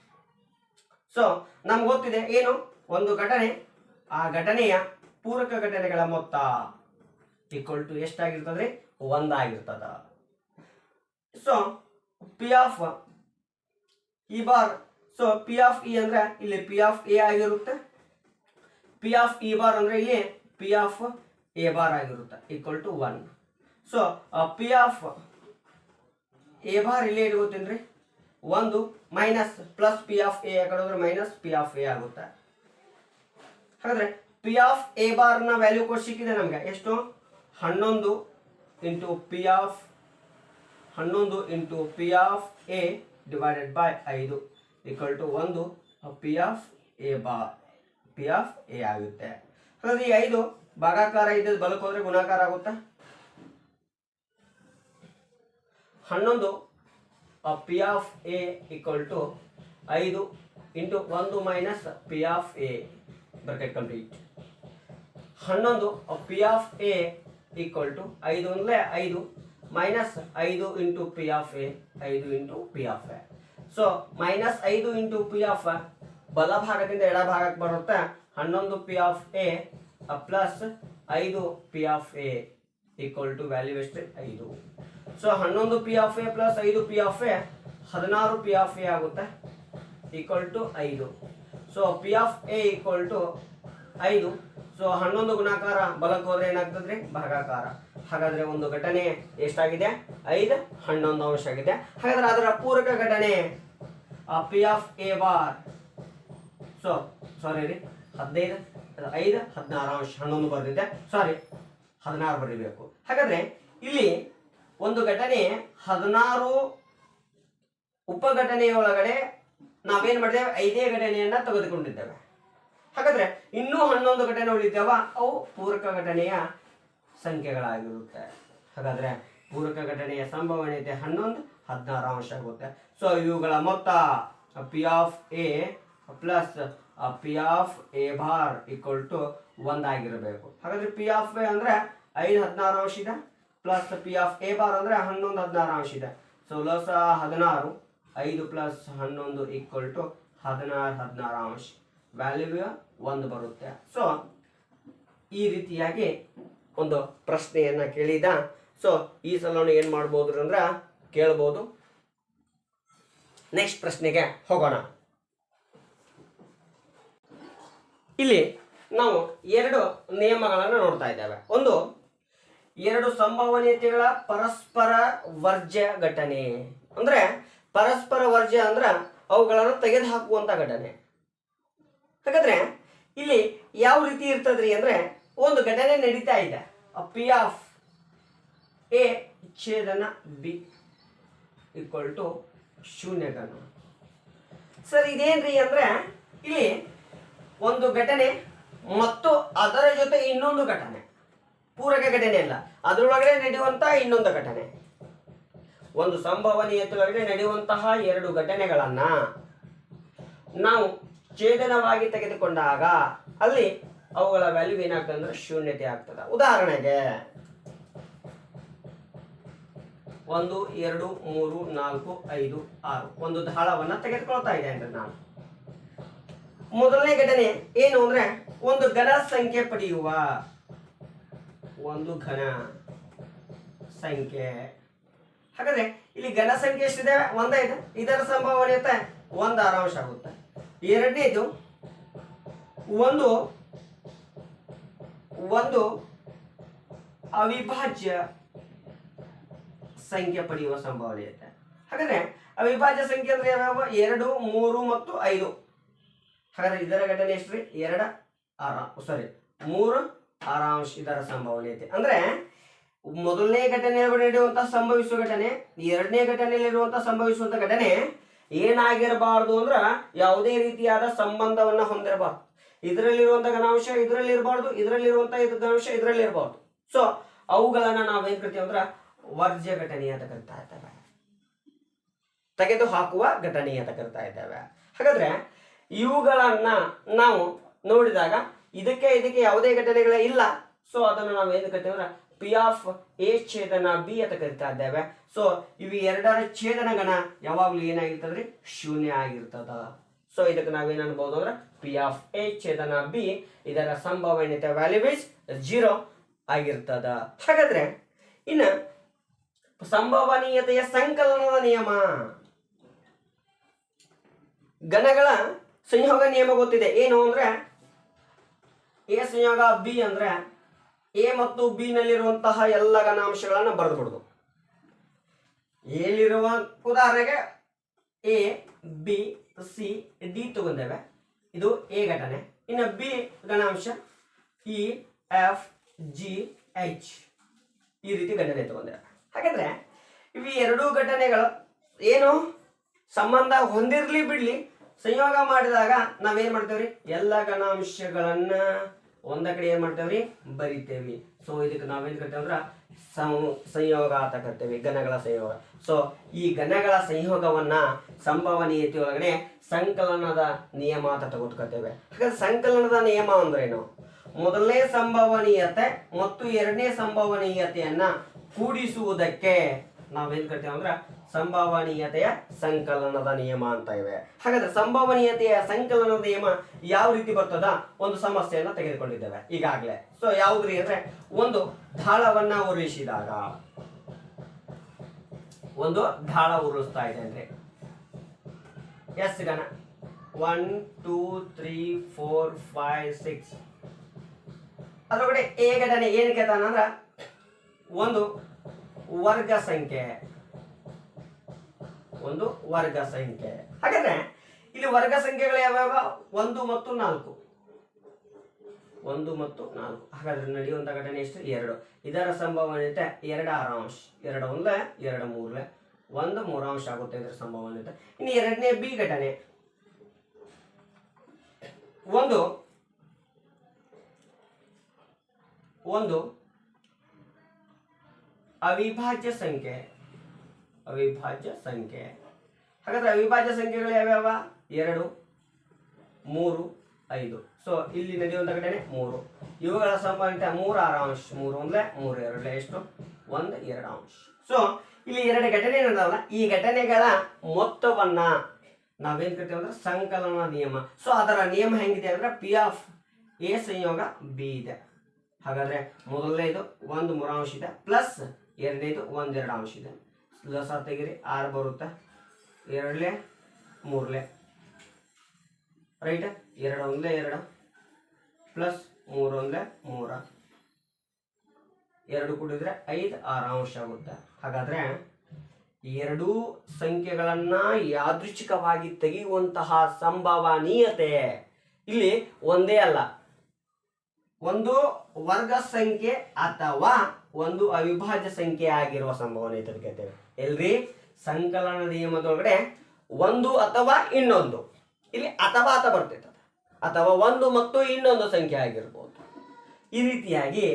So ನಮ್ಗೆ ಗೊತ್ತಿದೆ ಏನು, ಒಂದು ಘಟನೆ ಆ ಘಟನೆಯ ಪೂರಕ ಘಟನೆಗಳ ಮೊತ್ತ ಈಕ್ವಲ್ ಟು ಎಷ್ಟಾಗಿರ್ತದ್ರಿ 1 ಆಗಿರ್ತದ. So P of E bar, so P of E ಅಂದ್ರೆ ಇಲ್ಲಿ ಪಿ ಆಫ್ ಎ ಆಗಿರುತ್ತೆ, ಪಿ ಆಫ್ ಇ ಬಾರ್ ಅಂದ್ರೆ ಇಲ್ಲಿ ಪಿ ಆಫ್ ಎ ಬಾರ್ ಆಗಿರುತ್ತೆ equal to 1. So P of A bar ಇಲ್ಲಿ ಇಟ್ಕೋತೀನಿ 1 minus plus P of A ಕಡೆ ಹೋದ್ರೆ ಮೈನಸ್ ಪಿ ಆಫ್ ಎ ಆಗುತ್ತೆ. ಹಾಗಾದ್ರೆ ಪಿ ಆಫ್ ಎ ಬಾರ್ ನ ವ್ಯಾಲ್ಯೂ ಕೊಟ್ಟು ಸಿಕ್ಕಿದೆ ನಮ್ಗೆ ಎಷ್ಟು, 11 into P of 11 into P of A divided by 5 equal to 1 P of A bar, P of A ಆಗುತ್ತೆ. ಹಾಗಾದ್ರೆ ಈ 5 ಭಾಗಾಕಾರ ಇದ್ದದ್ದು ಬಲಕ್ಕೆ ಹೋದ್ರೆ ಗುಣಾಕಾರ ಆಗುತ್ತಾ. 11 P of A equal to 5 into 1 minus P of A bracket complete. 11 P of A equal to 5 ಅಂದ್ರೆ 5 minus 5 into P of A, 5 into P of A. So minus 5 into P of ಬಲಭಾಗದಿಂದ ಎಡಭಾಗಕ್ಕೆ ಬರುತ್ತೆ. 11 P of A plus 5 P of A equal to value ಎಷ್ಟು 5. So 11 P of A plus 5 P of A 16 P of A ಆಗುತ್ತೆ equal to 5. So P of A equal to 5. So 11 ಗುಣಾಕಾರ ಬಲಕ್ಕೆ ಹೋದ್ರೆ ಏನಾಗ್ತದ್ರಿ ಭಾಗಾಕಾರ. ಹಾಗಾದ್ರೆ ಒಂದು ಘಟನೆ ಎಷ್ಟಾಗಿದೆ 5:11 ಆಗಿದೆ. ಹಾಗಾದ್ರೆ ಅದರ ಪೂರಕ ಘಟನೆ P of A bar, so sorry ರೀ 15 5:16 11 ಬರ್ದಿದೆ, ಸಾರಿ 16 ಬರೀಬೇಕು. ಹಾಗಾದ್ರೆ ಇಲ್ಲಿ ಒಂದು ಘಟನೆ 16 ಉಪಘಟನೆಯೊಳಗಡೆ ನಾವೇನ್ ಮಾಡಿದ್ದೇವೆ 5 ಘಟನೆಯನ್ನ ತೆಗೆದುಕೊಂಡಿದ್ದೇವೆ. ಹಾಗಾದ್ರೆ ಇನ್ನೂ 11 ಘಟನೆ ಉಳಿತಾವ, ಅವು ಪೂರಕ ಘಟನೆಯ ಸಂಖ್ಯೆಗಳಾಗಿರುತ್ತೆ. ಹಾಗಾದ್ರೆ ಪೂರಕ ಘಟನೆಯ ಸಂಭವನೀಯತೆ 11 16 ಆಗುತ್ತೆ. ಸೊ ಇವುಗಳ ಮೊತ್ತ P of A plus P of A bar equal to 1 ಆಗಿರಬೇಕು. ಹಾಗಾದ್ರೆ ಪಿ ಆಫ್ ಎ ಅಂದ್ರೆ 5:16 ಇದೆ, plus P of A bar ಅಂದ್ರೆ 11:16 ಇದೆ. ಸೊ ಲಸ 16, 5 ಪ್ಲಸ್ 11 ಈಕ್ವಲ್ ಟು 16:16 ವ್ಯಾಲ್ಯೂ 1 ಬರುತ್ತೆ. ಸೊ ಈ ರೀತಿಯಾಗಿ ಒಂದು ಪ್ರಶ್ನೆಯನ್ನ ಕೇಳಿದ. ಸೊ ಈ ಸಲ ಏನ್ ಮಾಡ್ಬೋದು ಅಂದ್ರೆ ಕೇಳ್ಬೋದು. ನೆಕ್ಸ್ಟ್ ಪ್ರಶ್ನೆಗೆ ಹೋಗೋಣ. ಇಲ್ಲಿ ನಾವು ಎರಡು ನಿಯಮಗಳನ್ನು ನೋಡ್ತಾ ಇದ್ದೇವೆ. ಒಂದು, ಎರಡು ಸಂಭವನೀಯತೆಗಳ ಪರಸ್ಪರ ವರ್ಜ್ಯ ಘಟನೆ. ಅಂದ್ರೆ ಪರಸ್ಪರ ವರ್ಜ್ಯ ಅಂದ್ರೆ ಅವುಗಳನ್ನು ತೆಗೆದುಹಾಕುವಂತ ಘಟನೆ. ಹಾಗಾದ್ರೆ ಇಲ್ಲಿ ಯಾವ ರೀತಿ ಇರ್ತದ್ರಿ ಅಂದ್ರೆ, ಒಂದು ಘಟನೆ ನಡೀತಾ ಇದೆ, ಪಿ ಆಫ್ ಎ ಛೇದನ ಬಿ ಈಕ್ವಲ್ ಟು ಶೂನ್ಯ ಘನ. ಸರ್ ಇದೇನ್ರಿ ಅಂದ್ರೆ, ಇಲ್ಲಿ ಒಂದು ಘಟನೆ ಮತ್ತು ಅದರ ಜೊತೆ ಇನ್ನೊಂದು ಘಟನೆ, ಪೂರಕ ಘಟನೆ ಅಲ್ಲ, ಅದರೊಳಗಡೆ ನಡೆಯುವಂತಹ ಇನ್ನೊಂದು ಘಟನೆ. ಒಂದು ಸಂಭವನೀಯತೆಯೊಳಗಡೆ ನಡೆಯುವಂತಹ ಎರಡು ಘಟನೆಗಳನ್ನ ನಾವು ಛೇದನವಾಗಿ ತೆಗೆದುಕೊಂಡಾಗ ಅಲ್ಲಿ ಅವುಗಳ ವ್ಯಾಲ್ಯೂ ಏನಾಗ್ತದೆ ಅಂದ್ರೆ ಶೂನ್ಯತೆ ಆಗ್ತದೆ. ಉದಾಹರಣೆಗೆ 1 2 3 4 5 6 ಒಂದು ದಾಳವನ್ನ ತೆಗೆದುಕೊಳ್ತಾ ಇದೆ ಅಂದ್ರೆ ನಾನು ಮೊದಲನೇ ಘಟನೆ ಏನು ಅಂದ್ರೆ ಒಂದು ಘನ ಸಂಖ್ಯೆ ಪಡೆಯುವ, ಒಂದು ಘನ ಸಂಖ್ಯೆ. ಹಾಗಾದ್ರೆ ಇಲ್ಲಿ ಘನ ಸಂಖ್ಯೆ ಎಷ್ಟಿದೆ? ಒಂದೇ ಇದೆ, ಇದರ ಸಂಭವನೀಯತೆ 1/6 ಆಗುತ್ತೆ. ಎರಡನೇದು ಒಂದು ಅವಿಭಾಜ್ಯ ಸಂಖ್ಯೆ ಪಡೆಯುವ ಸಂಭವನೀಯತೆ. ಹಾಗಾದ್ರೆ ಅವಿಭಾಜ್ಯ ಸಂಖ್ಯೆ ಅಂದ್ರೆ ಯಾವ್ಯಾವ? 2 3 ಮತ್ತು 5. ಹಾಗಾದ್ರೆ ಇದರ ಘಟನೆ ಎಷ್ಟ್ರಿ? 3/6 ಇದರ ಸಂಭವನೀಯತೆ. ಅಂದ್ರೆ ಮೊದಲನೇ ಘಟನೆಯಲ್ಲಿ ನಡೆಯುವಂತಹ ಸಂಭವಿಸುವ ಘಟನೆ, ಎರಡನೇ ಘಟನೆಯಲ್ಲಿರುವಂತಹ ಸಂಭವಿಸುವಂತ ಘಟನೆ ಏನಾಗಿರಬಾರ್ದು ಅಂದ್ರ ಯಾವುದೇ ರೀತಿಯಾದ ಸಂಬಂಧವನ್ನ ಹೊಂದಿರಬಾರ್ದು. ಇದರಲ್ಲಿರುವಂತಹ ಘನಾಂಶ ಇದರಲ್ಲಿ ಇರಬಾರ್ದು, ಇದರಲ್ಲಿರುವಂತಹ ಘನಾಂಶ ಇದರಲ್ಲಿ ಇರಬಾರ್ದು. ಸೊ ಅವುಗಳನ್ನ ನಾವೇನ್ ಕರಿತೀವಿ ಅಂದ್ರ ವರ್ಜ್ಯ ಘಟನೆ ಅಂತ ಕರಿತಾ ಇದ್ದೇವೆ, ತೆಗೆದು ಹಾಕುವ ಘಟನೆ ಅಂತ ಕರಿತಾ ಇದ್ದೇವೆ. ಹಾಗಾದ್ರೆ ಇವುಗಳನ್ನ ನಾವು ನೋಡಿದಾಗ ಇದಕ್ಕೆ ಯಾವುದೇ ಘಟನೆಗಳೇ ಇಲ್ಲ. ಸೊ ಅದನ್ನು ನಾವು ಏನು ಕರಿತೀವಿ ಅಂದ್ರೆ ಪಿ ಆಫ್ ಎ ಛೇದನ ಬಿ ಅಂತ ಕರಿತಾ ಇದ್ದೇವೆ. ಸೊ ಇವು ಎರಡರ ಛೇದನ ಗಣ ಯಾವಾಗ್ಲೂ ಏನಾಗಿರ್ತದ್ರಿ? ಶೂನ್ಯ ಆಗಿರ್ತದ. ಸೊ ಇದಕ್ಕೆ ನಾವೇನ್ ಅನ್ಬಹುದು ಅಂದ್ರೆ ಪಿ ಆಫ್ ಎ ಛೇದನ ಬಿ ಇದರ ಸಂಭವನೀಯತೆ ವ್ಯಾಲ್ಯೂ ಇಸ್ 0 ಆಗಿರ್ತದ. ಹಾಗಾದ್ರೆ ಇನ್ನು ಸಂಭವನೀಯತೆಯ ಸಂಕಲನದ ನಿಯಮ, ಘನಗಳ ಸಂಯೋಗ ನಿಯಮ ಗೊತ್ತಿದೆ. ಏನು ಅಂದ್ರೆ ಎ ಸಂಯೋಗ ಬಿ ಅಂದ್ರೆ ಎ ಮತ್ತು ಬಿ ನಲ್ಲಿರುವಂತಹ ಎಲ್ಲ ಘನಾಂಶಗಳನ್ನ ಬರೆದು ಬಿಡುದು. ಎಲ್ಲಿರುವ ಉದಾಹರಣೆಗೆ ಎ ಬಿ ಸಿ ಡಿ ತಗೊಂಡೇವೆ, ಇದು ಎ ಘಟನೆ. ಇನ್ನು ಬಿ ಘನಾಂಶ ಇ ಎಫ್ ಜಿ ಎಚ್ ಈ ರೀತಿ ಘಟನೆ ತಗೊಂಡೇವೆ. ಹಾಗಾದ್ರೆ ಇವು ಎರಡೂ ಘಟನೆಗಳು ಏನು ಸಂಬಂಧ ಹೊಂದಿರ್ಲಿ ಬಿಡ್ಲಿ, ಸಂಯೋಗ ಮಾಡಿದಾಗ ನಾವೇನ್ ಮಾಡ್ತೇವ್ರಿ? ಎಲ್ಲ ಘನಾಂಶಗಳನ್ನ ಒಂದ ಕಡೆ ಏನ್ ಮಾಡ್ತೇವ್ರಿ? ಬರಿತೇವಿ. ಸೊ ಇದಕ್ಕೆ ನಾವೇನ್ ಕರಿತೇವೆ ಅಂದ್ರ ಸಂಯೋಗ ಅಂತ ಕರಿತೇವೆ, ಘನಗಳ ಸಂಯೋಗ. ಸೊ ಈ ಘನಗಳ ಸಂಯೋಗವನ್ನ ಸಂಭವನೀಯತೆ ಒಳಗಡೆ ಸಂಕಲನದ ನಿಯಮ ಅಂತ ತಗೊಳ್ತೇವೆ. ಹಾಗಾದ್ರೆ ಸಂಕಲನದ ನಿಯಮ ಅಂದ್ರೇನು? ಮೊದಲನೇ ಸಂಭವನೀಯತೆ ಮತ್ತು ಎರಡನೇ ಸಂಭವನೀಯತೆಯನ್ನ ಕೂಡಿಸುವುದಕ್ಕೆ ನಾವೇನ್ ಕರಿತೇವೆ ಅಂದ್ರ ಸಂಭವನೀಯತೆಯ ಸಂಕಲನದ ನಿಯಮ ಅಂತ ಇವೆ. ಹಾಗಾದ್ರೆ ಸಂಭವನೀಯತೆಯ ಸಂಕಲನದ ನಿಯಮ ಯಾವ ರೀತಿ ಬರ್ತದ? ಒಂದು ಸಮಸ್ಯೆಯನ್ನ ತೆಗೆದುಕೊಂಡಿದ್ದೇವೆ ಈಗಾಗಲೇ. ಸೊ ಯಾವ್ದ್ರಿ ಅಂದ್ರೆ, ಒಂದು ದಾಳವನ್ನ ಉರುಳಿಸಿದಾಗ, ಒಂದು ದಾಳ ಉರುಳಿಸ್ತಾ ಇದೆ ಅಂದ್ರೆ ಎಸ್ ಘನ 1 2 3 4 5 6 ಅದರೊಳಗಡೆ ಎ ಘಟನೆ ಏನ್ ಕೇಳ್ತಾನ ಅಂದ್ರ ಒಂದು ವರ್ಗ ಸಂಖ್ಯೆ, ಒಂದು ವರ್ಗ ಸಂಖ್ಯೆ. ಹಾಗಾದ್ರೆ ಇಲ್ಲಿ ವರ್ಗ ಸಂಖ್ಯೆಗಳು ಯಾವ್ಯಾವ? 1 ಮತ್ತು 4, 1 ಮತ್ತು 4. ಹಾಗಾದ್ರೆ ನಡೆಯುವಂತ ಘಟನೆ ಎಷ್ಟು? 2. ಇದರ ಸಂಭವನೀಯತೆ 2/6. 2 1 2 3 1 3 ಆಗುತ್ತೆ ಇದರ ಸಂಭವನೀಯತೆ. ಇನ್ನು ಎರಡನೇ ಬಿ ಘಟನೆ, ಒಂದು ಅವಿಭಾಜ್ಯ ಸಂಖ್ಯೆ, ಅವಿಭಾಜ್ಯ ಸಂಖ್ಯೆ. ಹಾಗಾದ್ರೆ ಅವಿಭಾಜ್ಯ ಸಂಖ್ಯೆಗಳು ಯಾವ್ಯಾವ? 2 3 5. ಸೊ ಇಲ್ಲಿ ನಡೆಯುವಂತ ಘಟನೆ 3. ಇವುಗಳ ಸಂಭವನೀಯತೆ 3/6. 3 1 3 2 ಎಷ್ಟು? 1 2. ಸೊ ಇಲ್ಲಿ ಎರಡು ಘಟನೆ ಏನದಾವಲ್ಲ, ಈ ಘಟನೆಗಳ ಮೊತ್ತವನ್ನ ನಾವೇನ್ ಕರಿತೇವೆ ಅಂದ್ರೆ ಸಂಕಲನ ನಿಯಮ. ಸೊ ಅದರ ನಿಯಮ ಹೆಂಗಿದೆ ಅಂದ್ರೆ ಪಿ ಆಫ್ ಎ ಸಂಯೋಗ ಬಿ ಇದೆ. ಹಾಗಾದ್ರೆ ಮೊದಲನೇದು 1 3 ಇದೆ, ಪ್ಲಸ್ ಎರಡನೇದು 1 2 ಇದೆ. ಲಸ ತೆಗಿರಿ 6 ಬರುತ್ತೆ, 2 3 ರೈಟ್. 2 1 2 ಪ್ಲಸ್ 3 ಒಂದ್ಲೆ 3, 2 ಕೂಡಿದ್ರೆ 5, 6 ಅಂಶ ಆಗುತ್ತೆ. ಹಾಗಾದ್ರೆ ಎರಡೂ ಸಂಖ್ಯೆಗಳನ್ನ ಯಾದೃಚ್ಛಿಕವಾಗಿ ತೆಗೆಯುವಂತಹ ಸಂಭವನೀಯತೆ ಇಲ್ಲಿ ಒಂದೇ ಅಲ್ಲ, ಒಂದು ವರ್ಗ ಸಂಖ್ಯೆ ಅಥವಾ ಒಂದು ಅವಿಭಾಜ್ಯ ಸಂಖ್ಯೆ ಆಗಿರುವ ಸಂಭವನೀಯತೆ ಕೇಳ್ತೇವೆ. ಎಲ್ರಿ ಸಂಕಲನ ನಿಯಮದೊಳಗಡೆ ಒಂದು ಅಥವಾ ಇನ್ನೊಂದು, ಇಲ್ಲಿ ಅಥವಾ ಅತ ಬರ್ತೈತೆ, ಅಥವಾ ಒಂದು ಮತ್ತು ಇನ್ನೊಂದು ಸಂಖ್ಯೆ ಆಗಿರ್ಬೋದು. ಈ ರೀತಿಯಾಗಿ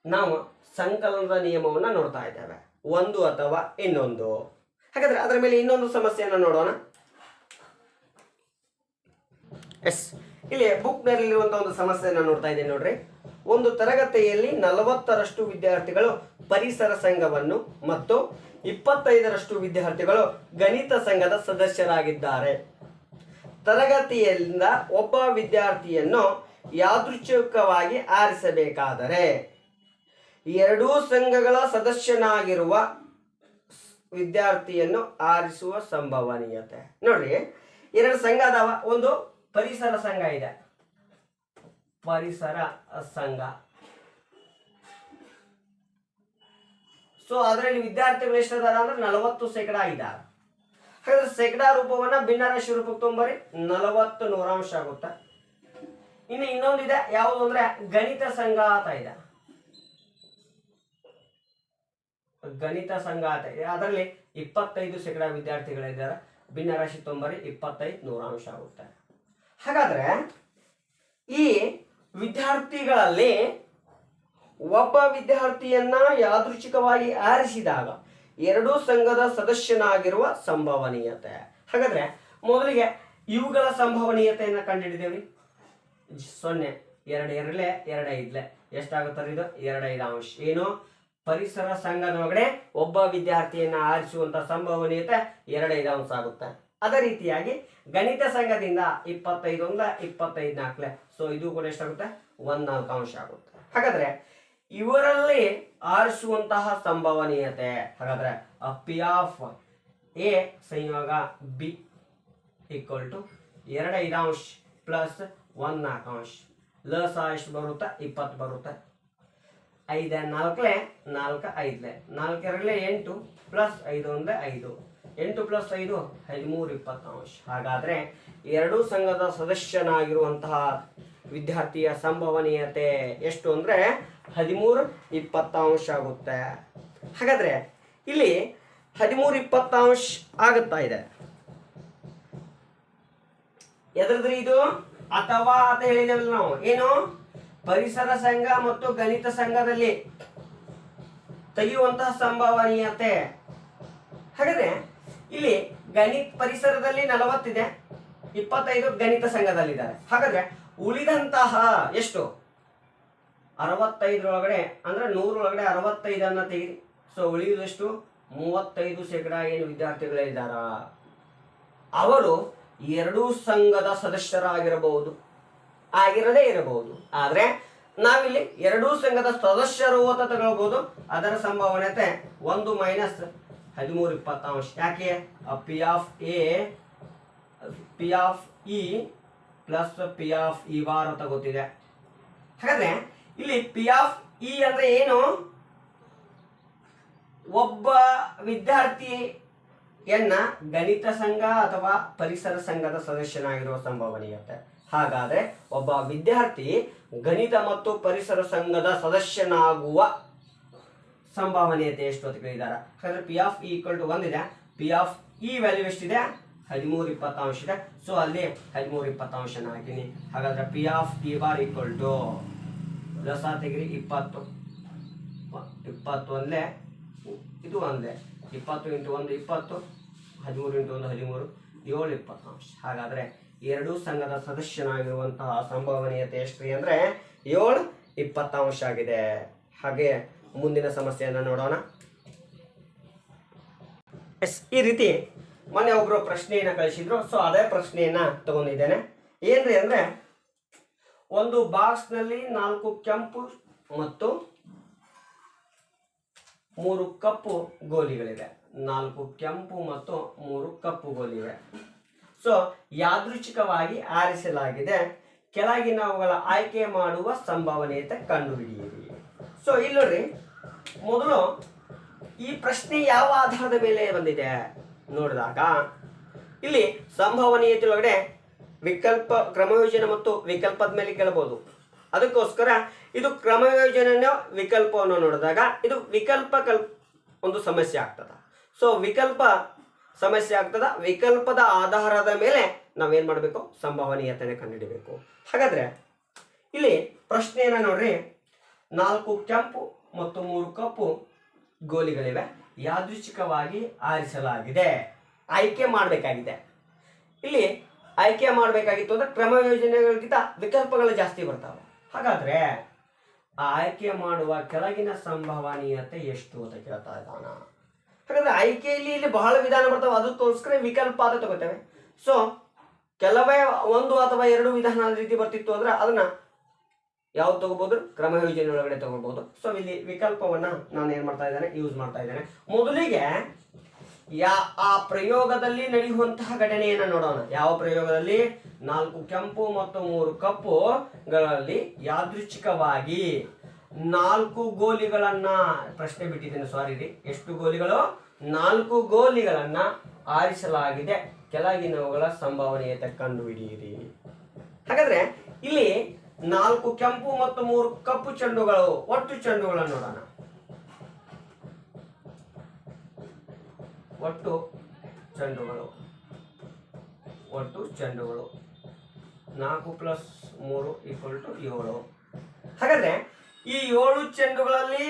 ನಾವು ಸಂಕಲನದ ನಿಯಮವನ್ನು ನೋಡ್ತಾ ಇದ್ದೇವೆ, ಒಂದು ಅಥವಾ ಇನ್ನೊಂದು. ಹಾಗಾದ್ರೆ ಅದರ ಮೇಲೆ ಇನ್ನೊಂದು ಸಮಸ್ಯೆಯನ್ನು ನೋಡೋಣ. ಎಸ್, ಇಲ್ಲಿ ಬುಕ್ ನಲ್ಲಿರುವಂತಹ ಒಂದು ಸಮಸ್ಯೆಯನ್ನು ನೋಡ್ತಾ ಇದ್ದೇನೆ ನೋಡ್ರಿ. ಒಂದು ತರಗತಿಯಲ್ಲಿ 40ರಷ್ಟು ವಿದ್ಯಾರ್ಥಿಗಳು ಪರಿಸರ ಸಂಘವನ್ನು ಮತ್ತು 25ರಷ್ಟು ವಿದ್ಯಾರ್ಥಿಗಳು ಗಣಿತ ಸಂಘದ ಸದಸ್ಯರಾಗಿದ್ದಾರೆ. ತರಗತಿಯಿಂದ ಒಬ್ಬ ವಿದ್ಯಾರ್ಥಿಯನ್ನು ಯಾದೃಚ್ಛಿಕವಾಗಿ ಆರಿಸಬೇಕಾದರೆ ಎರಡೂ ಸಂಘಗಳ ಸದಸ್ಯನಾಗಿರುವ ವಿದ್ಯಾರ್ಥಿಯನ್ನು ಆರಿಸುವ ಸಂಭವನೀಯತೆ. ನೋಡ್ರಿ, 2 ಸಂಘ ಅದಾವ. ಒಂದು ಪರಿಸರ ಸಂಘ ಇದೆ, ಪರಿಸರ ಸಂಘ. ಸೊ ಅದರಲ್ಲಿ ವಿದ್ಯಾರ್ಥಿಗಳು ಎಷ್ಟಿದಾರ ಅಂದ್ರೆ 40% ಇದ್ದಾರೆ. ಹಾಗಾದ್ರೆ ಶೇಕಡಾ ರೂಪವನ್ನ ಭಿನ್ನರಾಶಿ ರೂಪಕ್ಕೆ ತೊಗೊಂಬರಿ, 40 ನೂರಾಂಶ ಆಗುತ್ತೆ. ಇನ್ನು ಇನ್ನೊಂದಿದೆ, ಯಾವುದು ಅಂದ್ರೆ ಗಣಿತ ಸಂಘ ಅಂತ ಇದೆ. ಗಣಿತ ಸಂಘ ಅಂತ ಇದೆ, ಅದರಲ್ಲಿ 25% ವಿದ್ಯಾರ್ಥಿಗಳಿದ್ದಾರೆ. ಭಿನ್ನರಾಶಿ ತೊಂಬರಿ, 25 ನೂರಾಂಶ ಆಗುತ್ತೆ. ಹಾಗಾದ್ರೆ ಈ ವಿದ್ಯಾರ್ಥಿಗಳಲ್ಲಿ ಒಬ್ಬ ವಿದ್ಯಾರ್ಥಿಯನ್ನ ಯಾದೃಚ್ಛಿಕವಾಗಿ ಆರಿಸಿದಾಗ ಎರಡೂ ಸಂಘದ ಸದಸ್ಯನಾಗಿರುವ ಸಂಭವನೀಯತೆ. ಹಾಗಾದ್ರೆ ಮೊದಲಿಗೆ ಇವುಗಳ ಸಂಭವನೀಯತೆಯನ್ನು ಕಂಡುಹಿಡಿದೇವಿ. 0, 2 2 2 5 ಎಷ್ಟಾಗುತ್ತದೆ? ಇದು 2 5 ಅಂಶ. ಏನು? ಪರಿಸರ ಸಂಘದೊಳಗಡೆ ಒಬ್ಬ ವಿದ್ಯಾರ್ಥಿಯನ್ನ ಆರಿಸುವಂತ ಸಂಭವನೀಯತೆ 2 5 ಅಂಶ ಆಗುತ್ತೆ. ಅದೇ ರೀತಿಯಾಗಿ ಗಣಿತ ಸಂಘದಿಂದ 25 1 25 4, ಸೊ ಇದು ಕೂಡ ಎಷ್ಟಾಗುತ್ತೆ? 1 4 ಅಂಶ ಆಗುತ್ತೆ. ಹಾಗಾದ್ರೆ ಇವರಲ್ಲಿ ಆರಿಸುವಂತಹ ಸಂಭವನೀಯತೆ, ಹಾಗಾದ್ರೆ ಪಿ ಆಫ್ ಎ ಸಂಯೋಗ ಬಿ ಈಕ್ವಲ್ ಟು 2 5 ಅಂಶ ಪ್ಲಸ್ 1 4 ಅಂಶ. ಲಸ ಎಷ್ಟು ಬರುತ್ತೆ? 20 ಬರುತ್ತೆ. 5 4 4 5 4 2 8 ಪ್ಲಸ್ 5 1 5, 8 ಪ್ಲಸ್ 5 13 20 ಅಂಶ. ಹಾಗಾದ್ರೆ ಎರಡೂ ಸಂಘದ ಸದಸ್ಯನಾಗಿರುವಂತಹ ವಿದ್ಯಾರ್ಥಿಯ ಸಂಭವನೀಯತೆ ಎಷ್ಟು ಅಂದ್ರೆ 13 20 ಅಂಶ ಆಗುತ್ತೆ. ಹಾಗಾದ್ರೆ ಇಲ್ಲಿ 13 20 ಅಂಶ ಆಗುತ್ತಾ ಇದೆ. ಎದ್ರದ್ರಿ ಇದು? ಅಥವಾ ಅಂತ ಹೇಳಿದೇವಲ್ಲ ನಾವು. ಏನು? ಪರಿಸರ ಸಂಘ ಮತ್ತು ಗಣಿತ ಸಂಘದಲ್ಲಿ ತೆಗೆಯುವಂತಹ ಸಂಭವನೀಯತೆ. ಹಾಗಾದ್ರೆ ಇಲ್ಲಿ ಪರಿಸರದಲ್ಲಿ 40 ಇದೆ, 25 ಗಣಿತ ಸಂಘದಲ್ಲಿದ್ದಾರೆ. ಹಾಗಾದ್ರೆ ಉಳಿದಂತಹ ಎಷ್ಟು? 65 ಅಂದ್ರೆ 100 65 ತೆಗಿರಿ. ಸೊ ಉಳಿಯುವುದೆಷ್ಟು? 35% ಏನು ವಿದ್ಯಾರ್ಥಿಗಳಿದ್ದಾರ, ಅವರು ಎರಡೂ ಸಂಘದ ಸದಸ್ಯರಾಗಿರಬಹುದು, ಆಗಿರದೇ ಇರಬಹುದು. ಆದ್ರೆ ನಾವಿಲ್ಲಿ ಎರಡೂ ಸಂಘದ ಸದಸ್ಯರು ಅಂತ ತಗೊಳ್ಬಹುದು. ಅದರ ಸಂಭವನೀಯತೆ 1 ಮೈನಸ್ 13 20 ಅಂಶ. ಯಾಕೆ? P of A P of E plus P of E bar ಅಂತ ಗೊತ್ತಿದೆ. ಹಾಗಾದ್ರೆ ಇಲ್ಲಿ ಪಿ ಆಫ್ ಇ ಅಂದ್ರೆ ಏನು? ಒಬ್ಬ ವಿದ್ಯಾರ್ಥಿಯನ್ನ ಗಣಿತ ಸಂಘ ಅಥವಾ ಪರಿಸರ ಸಂಘದ ಸದಸ್ಯನಾಗಿರುವ ಸಂಭವನೀಯತೆ. ಹಾಗಾದ್ರೆ ಒಬ್ಬ ವಿದ್ಯಾರ್ಥಿ ಗಣಿತ ಮತ್ತು ಪರಿಸರ ಸಂಘದ ಸದಸ್ಯನಾಗುವ ಸಂಭವನೀಯತೆ ಎಷ್ಟು ಅಂತ ಕೇಳಿದ್ದಾರೆ. ಹಾಗಾದ್ರೆ P of E equal to 1 ಇದೆ. ಪಿ ಆಫ್ ಇ ವ್ಯಾಲ್ಯೂ ಎಷ್ಟಿದೆ? 13 20 ಅಂಶ ಇದೆ. ಸೊ ಅಲ್ಲಿ 13 20 ಅಂಶನ ಹಾಕಿನಿ. ಹಾಗಾದ್ರೆ P of E bar equal to ಲಸ ತೆಗಿರಿ 20 21 ಇದು 1 20 × 1 20, 13 × 1 13, 7 20 ಅಂಶ. ಹಾಗಾದ್ರೆ ಎರಡೂ ಸಂಘದ ಸದಸ್ಯನಾಗಿರುವಂತಹ ಸಂಭವನೀಯತೆ ಎಷ್ಟು ಅಂದ್ರೆ 7 20 ಅಂಶ ಆಗಿದೆ. ಹಾಗೆ ಮುಂದಿನ ಸಮಸ್ಯೆಯನ್ನು ನೋಡೋಣ. ಈ ರೀತಿ ಮೊನ್ನೆ ಒಬ್ರು ಪ್ರಶ್ನೆಯನ್ನ ಕಳಿಸಿದ್ರು. ಸೊ ಅದೇ ಪ್ರಶ್ನೆಯನ್ನ ತಗೊಂಡಿದ್ದೇನೆ. ಏನ್ರಿ ಅಂದ್ರೆ, ಒಂದು ಬಾಕ್ಸ್ ನಲ್ಲಿ 4 ಕೆಂಪು ಮತ್ತು 3 ಕಪ್ಪು ಗೋಲಿಗಳಿವೆ. 4 ಕೆಂಪು ಮತ್ತು 3 ಕಪ್ಪು ಗೋಲಿವೆ. ಸೊ ಯಾದೃಚ್ಛಿಕವಾಗಿ ಆರಿಸಲಾಗಿದೆ ಕೆಳಗಿನವುಗಳ ಆಯ್ಕೆ ಮಾಡುವ ಸಂಭವನೀಯತೆ ಕಂಡುಹಿಡಿಯಿರಿ. ಸೊ ಇಲ್ಲಿ ನೋಡ್ರಿ, ಮೊದಲು ಈ ಪ್ರಶ್ನೆ ಯಾವ ಆಧಾರದ ಮೇಲೆ ಬಂದಿದೆ ನೋಡಿದಾಗ ಇಲ್ಲಿ ಸಂಭವನೀಯತೆ ಒಳಗಡೆ ವಿಕಲ್ಪ ಕ್ರಮಯೋಜನೆ ಮತ್ತು ವಿಕಲ್ಪದ ಮೇಲೆ ಕೇಳಬಹುದು. ಅದಕ್ಕೋಸ್ಕರ ಇದು ಕ್ರಮಯೋಜನೆ ವಿಕಲ್ಪವನ್ನು ನೋಡಿದಾಗ ಇದು ಒಂದು ಸಮಸ್ಯೆ ಆಗ್ತದ. ಸೊ ವಿಕಲ್ಪ ಸಮಸ್ಯೆ ಆಗ್ತದ. ವಿಕಲ್ಪದ ಆಧಾರದ ಮೇಲೆ ನಾವೇನ್ ಮಾಡಬೇಕು, ಸಂಭವನೀಯತೆಯನ್ನು ಕಂಡುಹಿಡಬೇಕು. ಹಾಗಾದ್ರೆ ಇಲ್ಲಿ ಪ್ರಶ್ನೆಯನ್ನ ನೋಡ್ರಿ, 4 ಕೆಂಪು ಮತ್ತು 3 ಕಪ್ಪು ಗೋಲಿಗಳಿವೆ, ಯಾದೃಚ್ಛಿಕವಾಗಿ ಆರಿಸಲಾಗಿದೆ, ಆಯ್ಕೆ ಮಾಡಬೇಕಾಗಿದೆ. ಇಲ್ಲಿ ಆಯ್ಕೆ ಮಾಡಬೇಕಾಗಿತ್ತು ಅಂದ್ರೆ ಕ್ರಮ ಯೋಜನೆಗಳಿಗಿಂತ ವಿಕಲ್ಪಗಳು ಜಾಸ್ತಿ ಬರ್ತಾವೆ. ಹಾಗಾದ್ರೆ ಆ ಆಯ್ಕೆ ಮಾಡುವ ಕೆಳಗಿನ ಸಂಭವನೀಯತೆ ಎಷ್ಟು ಅಂತ ಕೇಳ್ತಾ ಇದ್ದಾನ. ಹಾಗಾದ್ರೆ ಆಯ್ಕೆಯಲ್ಲಿ ಇಲ್ಲಿ ಬಹಳ ವಿಧಾನ ಬರ್ತಾವೆ, ಅದಕ್ಕೋಸ್ಕರ ವಿಕಲ್ಪ ಅಂತ ತಗೋತೇವೆ. ಸೊ ಕೆಲವೇ 1 ಅಥವಾ 2 ವಿಧಾನ ರೀತಿ ಬರ್ತಿತ್ತು ಅಂದ್ರೆ ಅದನ್ನ ಯಾವ್ದು ತಗೋಬಹುದು, ಕ್ರಮ ಯೋಜನೆ ಒಳಗಡೆ ತಗೋಬಹುದು. ಸೊ ಇಲ್ಲಿ ವಿಕಲ್ಪವನ್ನ ನಾನು ಏನ್ ಮಾಡ್ತಾ ಇದ್ದೇನೆ, ಯೂಸ್ ಮಾಡ್ತಾ ಇದ್ದೇನೆ. ಮೊದಲಿಗೆ ಆ ಪ್ರಯೋಗದಲ್ಲಿ ನಡೆಯುವಂತಹ ಘಟನೆಯನ್ನ ನೋಡೋಣ. ಯಾವ ಪ್ರಯೋಗದಲ್ಲಿ 4 ಕೆಂಪು ಮತ್ತು 3 ಕಪ್ಪುಗಳಲ್ಲಿ ಯಾದೃಚ್ಛಿಕವಾಗಿ 4 ಗೋಲಿಗಳನ್ನ, ಪ್ರಶ್ನೆ ಬಿಟ್ಟಿದ್ದೇನೆ ಸಾರಿ ರೀ, ಎಷ್ಟು ಗೋಲಿಗಳು, 4 ಗೋಲಿಗಳನ್ನ ಆರಿಸಲಾಗಿದೆ, ಕೆಳಗಿನವುಗಳ ಸಂಭವನೀಯತೆ ಕಂಡುಹಿಡಿಯಿರಿ. ಹಾಗಾದ್ರೆ ಇಲ್ಲಿ 4 ಕೆಂಪು ಮತ್ತು 3 ಕಪ್ಪು ಚೆಂಡುಗಳು, ಒಟ್ಟು ಚೆಂಡುಗಳನ್ನು ನೋಡೋಣ. ಒಟ್ಟು ಚೆಂಡುಗಳು 4 + 3 = 7. ಹಾಗಾದ್ರೆ ಈ 7 ಚೆಂಡುಗಳಲ್ಲಿ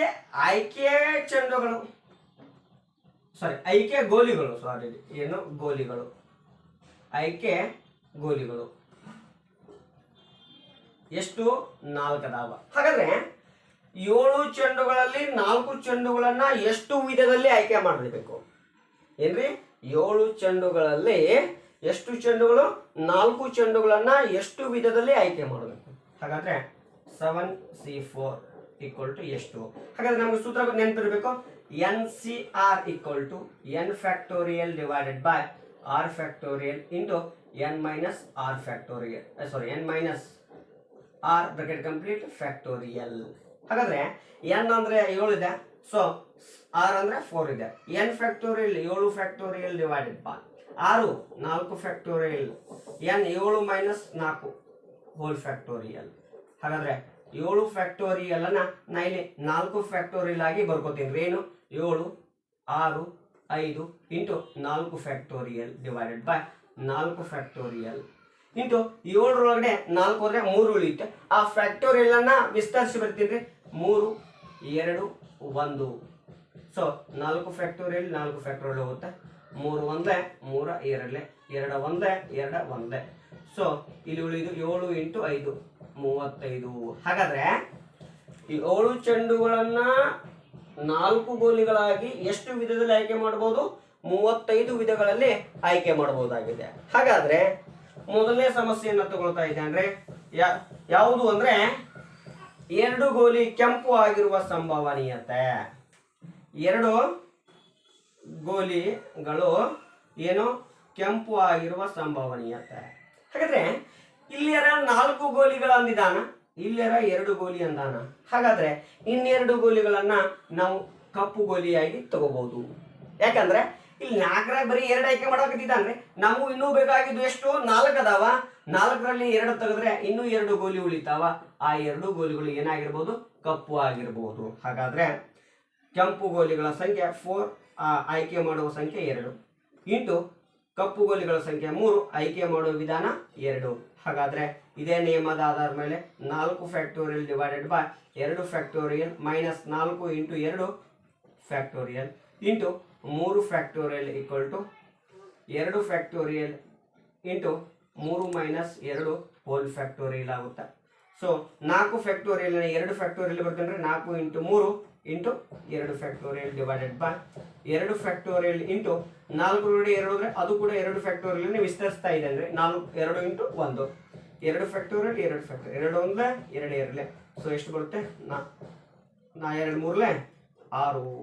ಆಯ್ಕೆ ಗೋಲಿಗಳು ಆಯ್ಕೆ ಗೋಲಿಗಳು ಎಷ್ಟು, 4 ಅದಾವ. ಹಾಗಾದ್ರೆ 7 ಚೆಂಡುಗಳಲ್ಲಿ 4 ಚೆಂಡುಗಳನ್ನ ಎಷ್ಟು ವಿಧದಲ್ಲಿ ಆಯ್ಕೆ ಮಾಡಬೇಕು ಏನ್ರಿ? 7 ಚೆಂಡುಗಳಲ್ಲಿ ಎಷ್ಟು ಚೆಂಡುಗಳು, 4 ಚೆಂಡುಗಳನ್ನ ಎಷ್ಟು ವಿಧದಲ್ಲಿ ಆಯ್ಕೆ ಮಾಡಬೇಕು. ಹಾಗಾದ್ರೆ 7C4 = ಎಷ್ಟು? ಹಾಗಾದ್ರೆ ನಮ್ಗೆ ಸೂತ್ರ ನೆನಪಿರಬೇಕು, NCR = n factorial divided by r factorial into n minus r factorial. n minus r bracket complete factorial. ಹಾಗಾದ್ರೆ n ಅಂದ್ರೆ 7 ಇದೆ, ಸೊ r ಅಂದ್ರೆ 4 ಇದೆ. n factorial 7 factorial divided by 4 factorial n 7 minus 4 whole factorial. ಹಾಗಾದ್ರೆ 7 ಫ್ಯಾಕ್ಟೋರಿಯಲ್ ಅನ್ನ ನಾ ಇಲ್ಲಿ 4 ಫ್ಯಾಕ್ಟೋರಿಯಲ್ ಆಗಿ ಬರ್ಕೋತೀನಿ. ಏನು 7 6 5 into 4 factorial divided by 4 factorial into 7 ಒಳಗಡೆ 4 ಹೋದ್ರೆ 3 ಉಳಿಯುತ್ತೆ. ಆ ಫ್ಯಾಕ್ಟೋರಿಯಲ್ ಅನ್ನ ವಿಸ್ತರಿಸಿ ಬರ್ತೀನಿ. 3 2 1. ಸೊ 4 ಫ್ಯಾಕ್ಟೋರಿಯಲ್ 4 ಫ್ಯಾಕ್ಟೋರಿಯಲ್ ಹೋಗುತ್ತೆ. 3 1 3 2 2 1 2 1. ಸೊ ಇಲ್ಲಿ ಉಳಿದು 7 × 5 35. ಹಾಗಾದ್ರೆ ಈ 7 ಚೆಂಡುಗಳನ್ನ 4 ಗೋಲಿಗಳಾಗಿ ಎಷ್ಟು ವಿಧದಲ್ಲಿ ಆಯ್ಕೆ ಮಾಡಬಹುದು? 35 ವಿಧಗಳಲ್ಲಿ ಆಯ್ಕೆ ಮಾಡಬಹುದಾಗಿದೆ. ಹಾಗಾದ್ರೆ ಮೊದಲನೇ ಸಮಸ್ಯೆಯನ್ನು ತಗೊಳ್ತಾ ಇದೆ ಅಂದ್ರೆ ಯಾವುದು ಅಂದ್ರೆ 2 ಗೋಲಿ ಕೆಂಪು ಆಗಿರುವ ಸಂಭವನೀಯತೆ. 2 ಗೋಲಿಗಳು ಏನು ಕೆಂಪು ಆಗಿರುವ ಸಂಭವನೀಯತೆ. ಹಾಗಾದ್ರೆ ಇಲ್ಲಿಯರ 4 ಗೋಲಿಗಳು ಅಂದಿದಾನ, ಇಲ್ಲಿಯರ 2 ಗೋಲಿ ಅಂದಾನ. ಹಾಗಾದ್ರೆ ಇನ್ನೆರಡು ಗೋಲಿಗಳನ್ನ ನಾವು ಕಪ್ಪು ಗೋಲಿಯಾಗಿ ತಗೋಬಹುದು. ಯಾಕಂದ್ರೆ ಇಲ್ಲಿ 4 ಬರೀ 2 ಆಯ್ಕೆ ಮಾಡಕತ್ತಿದ್ದಾನ್ರಿ. ನಮಗೂ ಇನ್ನೂ ಬೇಕಾಗಿದ್ದು ಎಷ್ಟು? 4 ಅದಾವ. 4ರಲ್ಲಿ 2 ತೆಗೆದ್ರೆ ಇನ್ನೂ 2 ಗೋಲಿ ಉಳಿತಾವ. ಆ 2 ಗೋಲಿಗಳು ಏನಾಗಿರ್ಬೋದು? ಕಪ್ಪು ಆಗಿರ್ಬೋದು. ಹಾಗಾದ್ರೆ ಕೆಂಪು ಗೋಲಿಗಳ ಸಂಖ್ಯೆ 4, ಆಯ್ಕೆ ಮಾಡುವ ಸಂಖ್ಯೆ 2 ಇಂಟು ಕಪ್ಪು ಗೋಲಿಗಳ ಸಂಖ್ಯೆ 3, ಆಯ್ಕೆ ಮಾಡುವ ವಿಧಾನ 2. ಹಾಗಾದ್ರೆ ಇದೇ ನಿಯಮದ ಆಧಾರದ ಮೇಲೆ 4 factorial divided by 2 factorial minus 4 × 2 factorial into 3 factorial = 2 factorial into 3 minus 2 whole factorial ಆಗುತ್ತೆ. ಸೊ 4 ಫ್ಯಾಕ್ಟೋರಿಯಲ್ 2 ಫ್ಯಾಕ್ಟೋರಿಯಲ್ ಬರ್ತಂದ್ರೆ 4 × 3 into 2 factorial divided by 2 factorial into 4 × 2 ಅಂದ್ರೆ ಅದು ಕೂಡ 2 ಫ್ಯಾಕ್ಟೋರಿಯಲ್ ವಿಸ್ತರಿಸ್ತಾ ಇದೆ ಅಂದ್ರೆ 2 × 1 2 ಫ್ಯಾಕ್ಟೋರಿಯಲ್ 2 ಫ್ಯಾಕ್ಟೋರಿಯಲ್ 2 1 2 2. ಸೊ ಎಷ್ಟು ಬರುತ್ತೆ? 2 3 6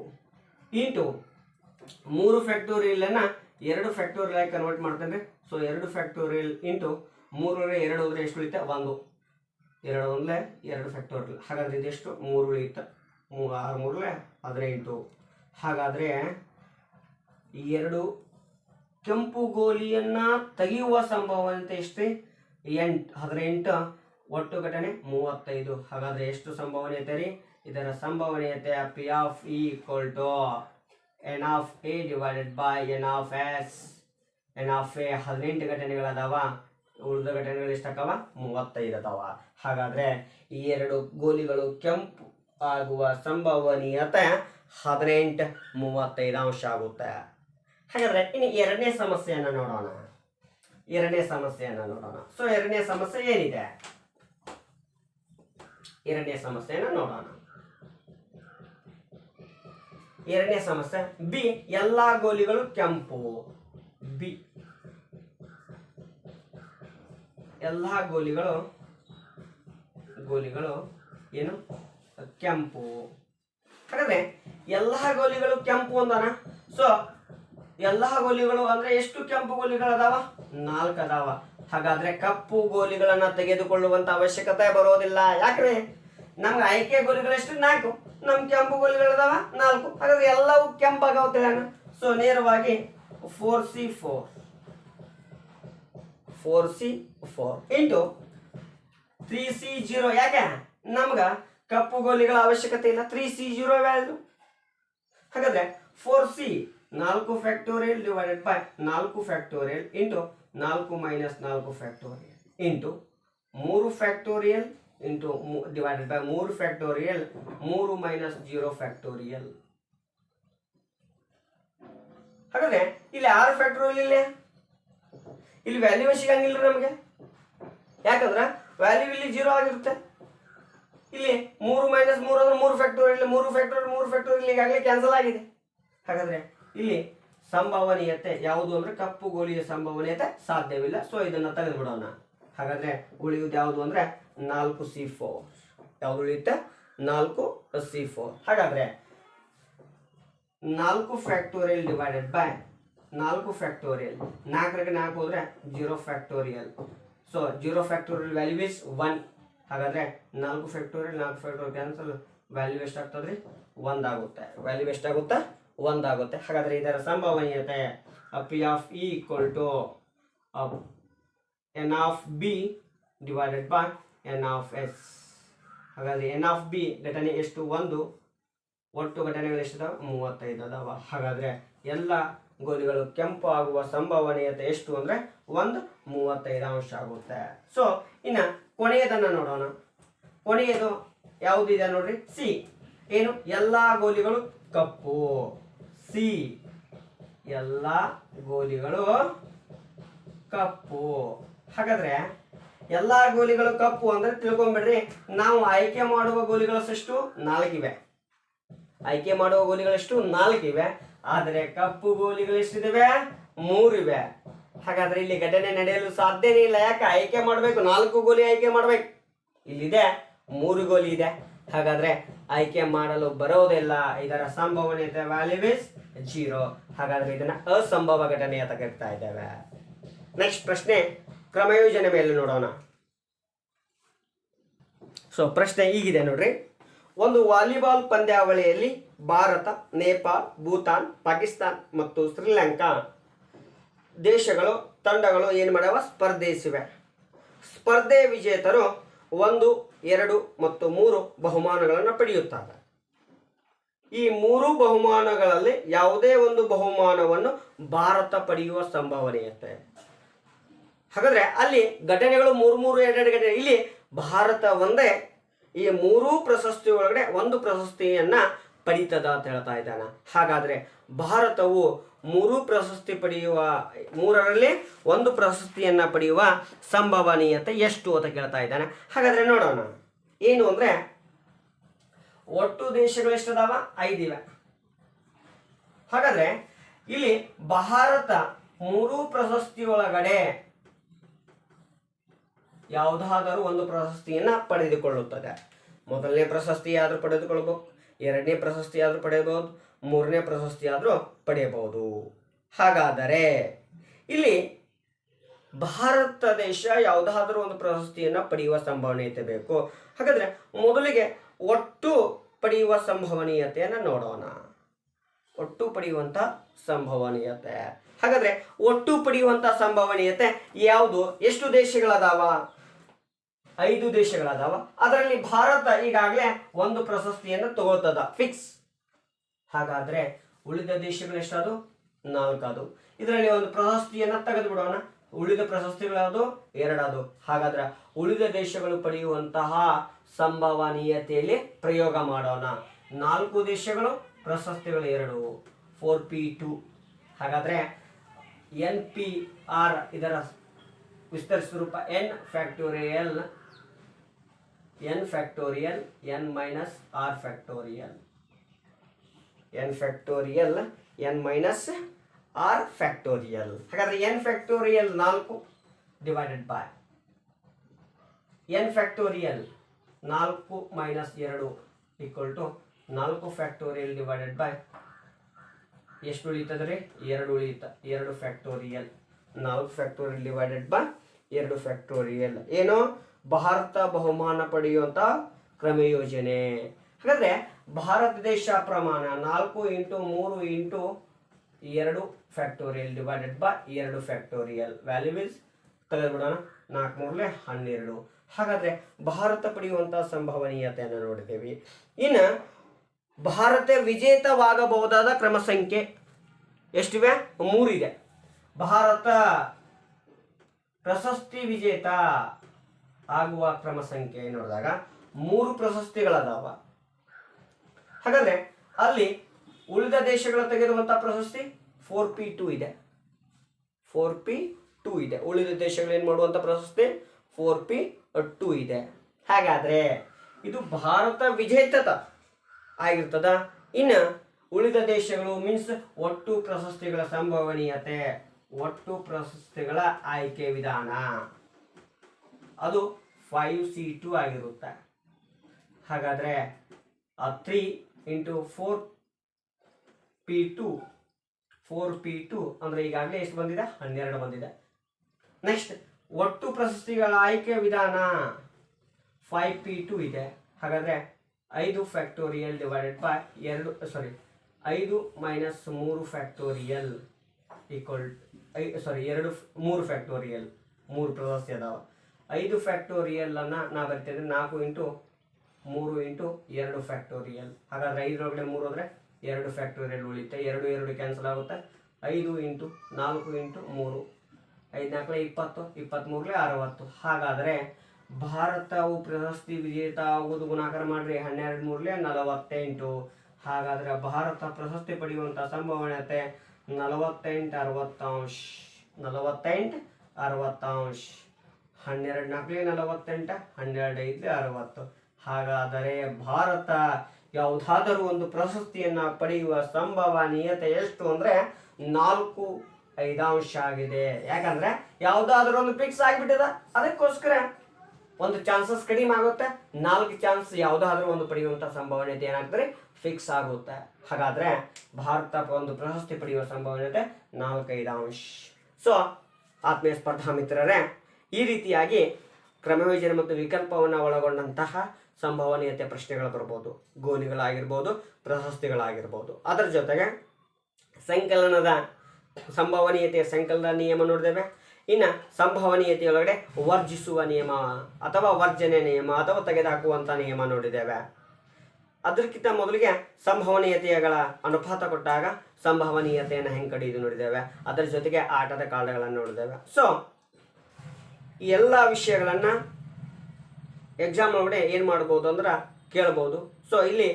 ಇಂಟು 3 ಫ್ಯಾಕ್ಟೋರಿಯಲ್ ಅನ್ನ 2 ಫ್ಯಾಕ್ಟೋರಿಯಲ್ ಆಗಿ ಕನ್ವರ್ಟ್ ಮಾಡ್ತೇನೆ. ಸೊ 2 ಫ್ಯಾಕ್ಟೋರಿಯಲ್ ಇಂಟು 3 × 2 ಹೋದ್ರೆ ಎಷ್ಟು ಉಳಿತೆ? 1. 2 ಒಂದ್ಲೆ 2 ಫ್ಯಾಕ್ಟೋರಿಯಲ್. ಹಾಗಾದರೆ ಇದೆಷ್ಟು 3 ಉಳಿಯುತ್ತೆ. 6 3 18. ಹಾಗಾದರೆ ಈ 2 ಕೆಂಪು ಗೋಲಿಯನ್ನು ತೆಗೆಯುವ ಸಂಭವನೀಯತೆ ಎಷ್ಟು? 8. 18 ಒಟ್ಟು ಘಟನೆ 35. ಹಾಗಾದರೆ ಎಷ್ಟು ಸಂಭವನೀಯತೆ ರೀ? ಇದರ ಸಂಭವನೀಯತೆ P of E equal to N of A divided by N of S. N of A 18 ಘಟನೆಗಳದಾವ, ಉಳಿದ ಘಟನೆಗಳು ಎಷ್ಟಾಕವ? 35 ಅದಾವ. ಹಾಗಾದರೆ ಈ 2 ಗೋಲಿಗಳು ಕೆಂಪು ಆಗುವ ಸಂಭವನೀಯತೆ 18 35 ಆಗುತ್ತೆ. ಹಾಗಾದರೆ ಇನ್ನು ಎರಡನೇ ಸಮಸ್ಯೆಯನ್ನು ನೋಡೋಣ. ಸೊ ಎರಡನೇ ಸಮಸ್ಯೆ ಏನಿದೆ? ಎರಡನೇ ಸಮಸ್ಯೆ ಬಿ. ಎಲ್ಲಾ ಗೋಲಿಗಳು ಕೆಂಪು. ಬಿ ಎಲ್ಲಾ ಗೋಲಿಗಳು ಏನು ಕೆಂಪು. ಹಾಗಾದ್ರೆ ಎಲ್ಲಾ ಗೋಲಿಗಳು ಕೆಂಪು ಅಂದಾನ. ಸೊ ಎಲ್ಲಾ ಗೋಲಿಗಳು ಅಂದ್ರೆ ಎಷ್ಟು ಕೆಂಪು ಗೋಲಿಗಳು ಅದಾವ? 4 ಅದಾವ. ಹಾಗಾದ್ರೆ ಕಪ್ಪು ಗೋಲಿಗಳನ್ನ ತೆಗೆದುಕೊಳ್ಳುವಂತ ಅವಶ್ಯಕತೆ ಬರೋದಿಲ್ಲ. ಯಾಕ್ರೆ ನಮ್ಗೆ ಆಯ್ಕೆ ಗೋಲಿಗಳು ಎಷ್ಟು? 4. ನಮ್ ಕೆಂಪು ಗೋಲಿಗಳು ಅದಾವ 4. ಹಾಗಾದ್ರೆ ಎಲ್ಲವೂ ಕೆಂಪಾಗವ. ಸೊ ನೇರವಾಗಿ 4C4 ಇಂಟು 3C0. ಯಾಕೆ ನಮ್ಗ ಕಪ್ಪು ಗೋಲಿಗಳ ಅವಶ್ಯಕತೆ ಇಲ್ಲ, 3C0 ವ್ಯಾಲ್ಯೂ. ಹಾಗಾದ್ರೆ 4C 4 factorial divided by 4 factorial into 4 minus 4 factorial into 3 factorial into divided by 3 factorial 3 minus 0 factorial. ಹಾಗಾದ್ರೆ ಇಲ್ಲಿ 6 ಫ್ಯಾಕ್ಟೋರಿಯಲ್ ಇಲ್ಲಿ ವ್ಯಾಲ್ಯೂ ಸಿಗಂಗಿಲ್ಲ ನಮಗೆ. ಯಾಕಂದ್ರೆ ವ್ಯಾಲ್ಯೂ ಇಲ್ಲಿ 0 ಆಗಿರುತ್ತೆ. ಇಲ್ಲಿ 3 ಮೈನಸ್ 3 ಅಂದ್ರೆ 3 ಫ್ಯಾಕ್ಟೋರಿಯಲ್ ಈಗಾಗಲೇ ಕ್ಯಾನ್ಸಲ್ ಆಗಿದೆ. ಹಾಗಾದ್ರೆ ಇಲ್ಲಿ ಸಂಭವನೀಯತೆ ಯಾವುದು ಅಂದ್ರೆ ಕಪ್ಪು ಗೋಲಿಯ ಸಂಭವನೀಯತೆ ಸಾಧ್ಯವಿಲ್ಲ. ಸೊ ಇದನ್ನ ತೆಗೆದುಬಿಡೋಣ. ಹಾಗಾದ್ರೆ ಉಳಿಯುವುದು ಯಾವುದು ಅಂದ್ರೆ 4C4. ಯಾವುದು ಉಳಿಯುತ್ತೆ? 4C4. ಹಾಗಾದ್ರೆ 4 ಫ್ಯಾಕ್ಟೋರಿಯಲ್ ಡಿವೈಡೆಡ್ ಬೈ 4 ಫ್ಯಾಕ್ಟೋರಿಯಲ್. 4ಕ್ಕೆ 4 ಹೋದ್ರೆ 0 factorial. So 0 factorial value is 1. ಹಾಗಾದ್ರೆ 4 ಫ್ಯಾಕ್ಟೋರಿಯಲ್ ಕ್ಯಾನ್ಸಲ್. ವ್ಯಾಲ್ಯೂ ಎಷ್ಟಾಗ್ತದ್ರಿ? 1 ಆಗುತ್ತೆ. ವ್ಯಾಲ್ಯೂ ಎಷ್ಟಾಗುತ್ತೆ? 1 ಆಗುತ್ತೆ. ಹಾಗಾದ್ರೆ ಇದರ ಸಂಭವನೀಯತೆ P of E equal to N of B divided by N of S. ಹಾಗಾದ್ರೆ N of B ಘಟನೆ ಎಷ್ಟು? 1. ಒಟ್ಟು ಘಟನೆಗಳು ಎಷ್ಟಿದಾವೆ? 35 ಅದಾವ. ಹಾಗಾದ್ರೆ ಎಲ್ಲ ಗೋಲಿಗಳು ಕೆಂಪು ಆಗುವ ಸಂಭವನೀಯತೆ ಎಷ್ಟು ಅಂದ್ರೆ 1/35 ಆಗುತ್ತೆ. ಸೊ ಇನ್ನು ಕೊನೆಯದನ್ನ ನೋಡೋಣ. ಕೊನೆಯದು ಯಾವುದು ಇದೆ ನೋಡ್ರಿ? ಸಿ. ಏನು? ಎಲ್ಲಾ ಗೋಲಿಗಳು ಕಪ್ಪು. ಸಿ ಎಲ್ಲಾ ಗೋಲಿಗಳು ಕಪ್ಪು. ಹಾಗಾದ್ರೆ ಎಲ್ಲಾ ಗೋಲಿಗಳು ಕಪ್ಪು ಅಂದ್ರೆ ತಿಳ್ಕೊಂಡ್ಬಿಡ್ರಿ, ನಾವು ಆಯ್ಕೆ ಮಾಡುವ ಗೋಲಿಗಳು ಎಷ್ಟು? 4 ಇವೆ. ಆಯ್ಕೆ ಮಾಡುವ ಗೋಲಿಗಳು ಎಷ್ಟು? 4 ಇವೆ. ಆದರೆ ಕಪ್ಪು ಗೋಲಿಗಳು ಎಷ್ಟಿವೆ? 3 ಇವೆ. ಹಾಗಾದ್ರೆ ಇಲ್ಲಿ ಘಟನೆ ನಡೆಯಲು ಸಾಧ್ಯನೇ ಇಲ್ಲ. ಯಾಕೆ? ಆಯ್ಕೆ ಮಾಡಬೇಕು, 4 ಗೋಲಿ ಆಯ್ಕೆ ಮಾಡ್ಬೇಕು. ಇಲ್ಲಿದೆ 3 ಗೋಲಿ ಇದೆ. ಹಾಗಾದ್ರೆ ಆಯ್ಕೆ ಮಾಡಲು ಬರೋದಿಲ್ಲ. ಇದರ ಸಂಭವನೀಯತೆ ವ್ಯಾಲ್ಯೂ ಇಸ್ 0. ಹಾಗಾದ್ರೆ ಇದನ್ನ ಅಸಂಭವ ಘಟನೆ ಅಂತ ಕರಿತಾ ಇದ್ದೇವೆ. ನೆಕ್ಸ್ಟ್ ಪ್ರಶ್ನೆ ಕ್ರಮಯೋಜನೆ ಮೇಲೆ ನೋಡೋಣ. ಸೊ ಪ್ರಶ್ನೆ ಹೀಗಿದೆ ನೋಡ್ರಿ. ಒಂದು ವಾಲಿಬಾಲ್ ಪಂದ್ಯಾವಳಿಯಲ್ಲಿ ಭಾರತ, ನೇಪಾಳ, ಭೂತಾನ್, ಪಾಕಿಸ್ತಾನ್ ಮತ್ತು ಶ್ರೀಲಂಕಾ ದೇಶಗಳು ತಂಡಗಳು ಏನು ಮಾಡ್ಯಾವ? ಸ್ಪರ್ಧಿಸಿವೆ. ಸ್ಪರ್ಧೆ ವಿಜೇತರು 1, 2 ಮತ್ತು 3 ಬಹುಮಾನಗಳನ್ನು ಪಡೆಯುತ್ತಾರೆ. ಈ 3 ಬಹುಮಾನಗಳಲ್ಲಿ ಯಾವುದೇ ಒಂದು ಬಹುಮಾನವನ್ನು ಭಾರತ ಪಡೆಯುವ ಸಂಭವನೀಯತೆ. ಹಾಗಾದ್ರೆ ಅಲ್ಲಿ ಘಟನೆಗಳು 3 2 ಘಟನೆ. ಇಲ್ಲಿ ಭಾರತ ಒಂದೇ ಈ 3 ಪ್ರಶಸ್ತಿ ಒಳಗಡೆ ಒಂದು ಪ್ರಶಸ್ತಿಯನ್ನ ಪಡೀತದ ಅಂತ ಹೇಳ್ತಾ ಇದ್ದಾನೆ. ಹಾಗಾದ್ರೆ ಭಾರತವು 3 ಪ್ರಶಸ್ತಿ ಪಡೆಯುವ 3ರಲ್ಲಿ ಒಂದು ಪ್ರಶಸ್ತಿಯನ್ನ ಪಡೆಯುವ ಸಂಭವನೀಯತೆ ಎಷ್ಟು ಅಂತ ಕೇಳ್ತಾ ಇದ್ದಾನೆ. ಹಾಗಾದ್ರೆ ನೋಡೋಣ. ಏನು ಅಂದ್ರೆ ಒಟ್ಟು ದೇಶಗಳು ಎಷ್ಟದಾವ? 5 ಇವೆ. ಹಾಗಾದ್ರೆ ಇಲ್ಲಿ ಭಾರತ 3 ಪ್ರಶಸ್ತಿ ಒಳಗಡೆ ಯಾವುದಾದರೂ ಒಂದು ಪ್ರಶಸ್ತಿಯನ್ನ ಪಡೆದುಕೊಳ್ಳುತ್ತದೆ. ಮೊದಲನೇ ಪ್ರಶಸ್ತಿ ಆದ್ರೂ ಪಡೆದುಕೊಳ್ಳಬಹುದು, 2ನೇ ಪ್ರಶಸ್ತಿ ಆದ್ರೂ ಪಡೆಯಬಹುದು, 3ನೇ ಪ್ರಶಸ್ತಿ ಆದ್ರೂ ಪಡೆಯಬಹುದು. ಹಾಗಾದರೆ ಇಲ್ಲಿ ಭಾರತ ದೇಶ ಯಾವುದಾದ್ರೂ ಒಂದು ಪ್ರಶಸ್ತಿಯನ್ನು ಪಡೆಯುವ ಸಂಭವನೀಯತೆ ಬೇಕು. ಹಾಗಾದ್ರೆ ಮೊದಲಿಗೆ ಒಟ್ಟು ಪಡೆಯುವ ಸಂಭವನೀಯತೆಯನ್ನು ನೋಡೋಣ. ಒಟ್ಟು ಪಡೆಯುವಂತ ಸಂಭವನೀಯತೆ. ಹಾಗಾದ್ರೆ ಒಟ್ಟು ಪಡೆಯುವಂತ ಸಂಭವನೀಯತೆ ಯಾವುದು? ಎಷ್ಟು ದೇಶಗಳದಾವ? 5 ದೇಶಗಳದಾವ. ಅದರಲ್ಲಿ ಭಾರತ ಈಗಾಗಲೇ ಒಂದು ಪ್ರಶಸ್ತಿಯನ್ನು ತಗೋತದ, ಫಿಕ್ಸ್. ಹಾಗಾದ್ರೆ ಉಳಿದ ದೇಶಗಳು ಎಷ್ಟದು? 4 ಅದು. ಇದರಲ್ಲಿ ಒಂದು ಪ್ರಶಸ್ತಿಯನ್ನ ತೆಗೆದು ಬಿಡೋಣ. ಉಳಿದ ಪ್ರಶಸ್ತಿಗಳಾದು 2 ಅದು. ಹಾಗಾದ್ರೆ ಉಳಿದ ದೇಶಗಳು ಪಡೆಯುವಂತಹ ಸಂಭವನೀಯತೆಯಲ್ಲಿ ಪ್ರಯೋಗ ಮಾಡೋಣ. 4 ದೇಶಗಳು, ಪ್ರಶಸ್ತಿಗಳು 2, 4P2. ಹಾಗಾದ್ರೆ NPR ಇದರ ವಿಸ್ತರಿಸಿದ ರೂಪ n factorial n factorial n minus r factorial n factorial n minus r factorial. ಹಾಗಾದ್ರೆ n factorial 4 divided by n factorial 4 minus 2 equal to 4 factorial divided by ಎಷ್ಟು ಉಳಿತದ್ರಿ? 2 ಉಳಿತ. 2 factorial. 4 factorial divided by 2 factorial. ಏನು? ಭಾರತ ಬಹುಮಾನ ಪಡೆಯುವಂತ ಕ್ರಮಯೋಜನೆ. ಹಾಗಾದ್ರೆ ಭಾರತ ದೇಶ ಪ್ರಮಾಣ 4 × 3 × 2 factorial divided by 2 factorial. Value is ತೆಗೆದುಬಿಡೋಣ. 4 3 12. ಹಾಗಾದ್ರೆ ಭಾರತ ಪಡೆಯುವಂತಹ ಸಂಭವನೀಯತೆಯನ್ನು ನೋಡಿದ್ದೇವೆ. ಇನ್ನು ಭಾರತ ವಿಜೇತವಾಗಬಹುದಾದ ಕ್ರಮ ಸಂಖ್ಯೆ ಎಷ್ಟಿವೆ? 3 ಇದೆ. ಭಾರತ ಪ್ರಶಸ್ತಿ ವಿಜೇತ ಆಗುವ ಕ್ರಮ ಸಂಖ್ಯೆ ನೋಡಿದಾಗ 3 ಪ್ರಶಸ್ತಿಗಳದಾವ. ಹಾಗಾದ್ರೆ ಅಲ್ಲಿ ಉಳಿದ ದೇಶಗಳ ತೆಗೆದುವಂತಹ ಪ್ರಶಸ್ತಿ 4P2 ಇದೆ. 4P2 ಇದೆ. ಉಳಿದ ದೇಶಗಳು ಏನ್ ಮಾಡುವಂತ ಪ್ರಶಸ್ತಿ 4P2 ಇದೆ. ಹಾಗಾದ್ರೆ ಇದು ಭಾರತ ವಿಜೇತ ಆಗಿರ್ತದ. ಇನ್ನು ಉಳಿದ ದೇಶಗಳು ಮೀನ್ಸ್ ಒಟ್ಟು ಪ್ರಶಸ್ತಿಗಳ ಸಂಭವನೀಯತೆ, ಒಟ್ಟು ಪ್ರಶಸ್ತಿಗಳ ಆಯ್ಕೆ ವಿಧಾನ ಅದು 5C2 ಆಗಿರುತ್ತೆ. ಹಾಗಾದ್ರೆ 3 × 4P2 ಅಂದ್ರೆ ಈಗಾಗಲೇ ಎಷ್ಟು ಬಂದಿದೆ? 12 ಬಂದಿದೆ. ನೆಕ್ಸ್ಟ್ ಒಟ್ಟು ಪ್ರಶಸ್ತಿಗಳ ಆಯ್ಕೆ ವಿಧಾನ 5P2 ಇದೆ. ಹಾಗಾದ್ರೆ 5 factorial divided by 5 minus 3 factorial equal 3 factorial. 3 ಪ್ರಶಸ್ತಿ ಅದಾವ. 5 ಫ್ಯಾಕ್ಟೋರಿಯಲ್ ಅನ್ನ ನಾ ಬರ್ತೇವೆ 4 × 3 × 2 ಫ್ಯಾಕ್ಟೋರಿಯಲ್. ಹಾಗಾದ್ರೆ 5 ಒಳಗಡೆ 3 ಹೋದ್ರೆ 2 ಫ್ಯಾಕ್ಟೋರಿಯಲ್ ಉಳಿಯುತ್ತೆ. 2 2 ಕ್ಯಾನ್ಸಲ್ ಆಗುತ್ತೆ. 5 × 4 × 3 5 4 20 23 60. ಹಾಗಾದ್ರೆ ಭಾರತವು ಪ್ರಶಸ್ತಿ ವಿಜೇತ ಆಗುವುದು ಗುಣಾಕಾರ ಮಾಡ್ರಿ 12 3 48. ಹಾಗಾದ್ರೆ ಭಾರತ ಪ್ರಶಸ್ತಿ ಪಡೆಯುವಂತಹ ಸಂಭವನೀಯತೆ 48 60. 48 60. 12 4 48 12 5 60. ಹಾಗಾದರೆ ಭಾರತ ಯಾವುದಾದರೂ ಒಂದು ಪ್ರಶಸ್ತಿಯನ್ನ ಪಡೆಯುವ ಸಂಭವನೀಯತೆ ಎಷ್ಟು ಅಂದ್ರೆ 4/5 ಆಗಿದೆ. ಯಾಕಂದ್ರೆ ಯಾವುದಾದ್ರೂ ಒಂದು ಫಿಕ್ಸ್ ಆಗಿಬಿಟ್ಟಿದೆ. ಅದಕ್ಕೋಸ್ಕರ ಒಂದು ಚಾನ್ಸಸ್ ಕಡಿಮೆ ಆಗುತ್ತೆ. 4 ಚಾನ್ಸ್ ಯಾವುದಾದ್ರೂ ಒಂದು ಪಡೆಯುವಂತ ಸಂಭವನೀಯತೆ ಏನಾಗ್ತದೆ? ಫಿಕ್ಸ್ ಆಗುತ್ತೆ. ಹಾಗಾದ್ರೆ ಭಾರತ ಒಂದು ಪ್ರಶಸ್ತಿ ಪಡೆಯುವ ಸಂಭವನೀಯತೆ 4/5. ಸೊ ಆತ್ಮೀಯ ಸ್ಪರ್ಧಾ ಮಿತ್ರರೇ, ಈ ರೀತಿಯಾಗಿ ಕ್ರಮಯೋಜನೆ ಮತ್ತು ವಿಕಲ್ಪವನ್ನು ಒಳಗೊಂಡಂತಹ ಸಂಭವನೀಯತೆ ಪ್ರಶ್ನೆಗಳು ಬರ್ಬೋದು. ಗೋಲಿಗಳಾಗಿರ್ಬೋದು, ಪ್ರಶಸ್ತಿಗಳಾಗಿರ್ಬೋದು. ಅದರ ಜೊತೆಗೆ ಸಂಕಲನದ ಸಂಭವನೀಯತೆಯ ಸಂಕಲನದ ನಿಯಮ ನೋಡಿದ್ದೇವೆ. ಇನ್ನು ಸಂಭವನೀಯತೆಯೊಳಗಡೆ ವರ್ಜಿಸುವ ನಿಯಮ ಅಥವಾ ವರ್ಜನೆ ನಿಯಮ ಅಥವಾ ತೆಗೆದುಹಾಕುವಂಥ ನಿಯಮ ನೋಡಿದ್ದೇವೆ. ಅದಕ್ಕಿಂತ ಮೊದಲಿಗೆ ಸಂಭವನೀಯತೆಗಳ ಅನುಪಾತ ಕೊಟ್ಟಾಗ ಸಂಭವನೀಯತೆಯನ್ನು ಹೆಂಗೆ ಕಡಿಯೋದು ನೋಡಿದ್ದೇವೆ. ಅದರ ಜೊತೆಗೆ ಆಟದ ಕಾರ್ಡ್ಗಳನ್ನು ನೋಡಿದ್ದೇವೆ. ಸೊ ಈ ಎಲ್ಲ ವಿಷಯಗಳನ್ನು ಎಕ್ಸಾಮ್ ಒಳಗಡೆ ಏನು ಮಾಡ್ಬೋದು ಅಂದ್ರೆ ಕೇಳ್ಬೋದು. ಸೊ ಇಲ್ಲಿ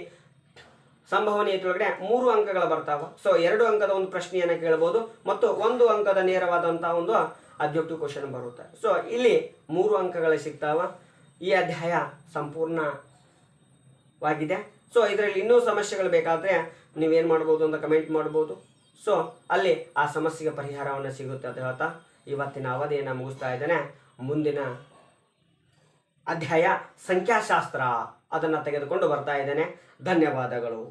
ಸಂಭವನೀಯತೆ ಒಳಗಡೆ 3 ಅಂಕಗಳು ಬರ್ತಾವ. ಸೊ 2 ಅಂಕದ ಒಂದು ಪ್ರಶ್ನೆಯನ್ನು ಕೇಳ್ಬೋದು ಮತ್ತು 1 ಅಂಕದ ನೇರವಾದಂತಹ ಒಂದು ಅಬ್ಜೆಕ್ಟಿವ್ ಕ್ವಶನ್ ಬರುತ್ತೆ. ಸೊ ಇಲ್ಲಿ 3 ಅಂಕಗಳು ಸಿಗ್ತಾವ. ಈ ಅಧ್ಯಾಯ ಸಂಪೂರ್ಣವಾಗಿದೆ. ಸೊ ಇದರಲ್ಲಿ ಇನ್ನೂ ಸಮಸ್ಯೆಗಳು ಬೇಕಾದರೆ ನೀವೇನು ಮಾಡ್ಬೋದು ಅಂತ ಕಮೆಂಟ್ ಮಾಡ್ಬೋದು. ಸೊ ಅಲ್ಲಿ ಆ ಸಮಸ್ಯೆಗೆ ಪರಿಹಾರವನ್ನು ಸಿಗುತ್ತೆ ಅಂತ ಹೇಳ್ತಾ ಇವತ್ತಿನ ಅವಧಿಯನ್ನು ಮುಗಿಸ್ತಾ ಇದ್ದೇನೆ. ಮುಂದಿನ ಅಧ್ಯಾಯ ಸಂಖ್ಯಾಶಾಸ್ತ್ರ ಅದನ್ನು ತೆಗೆದುಕೊಂಡು ಬರ್ತಾ ಇದ್ದೇನೆ. ಧನ್ಯವಾದಗಳು.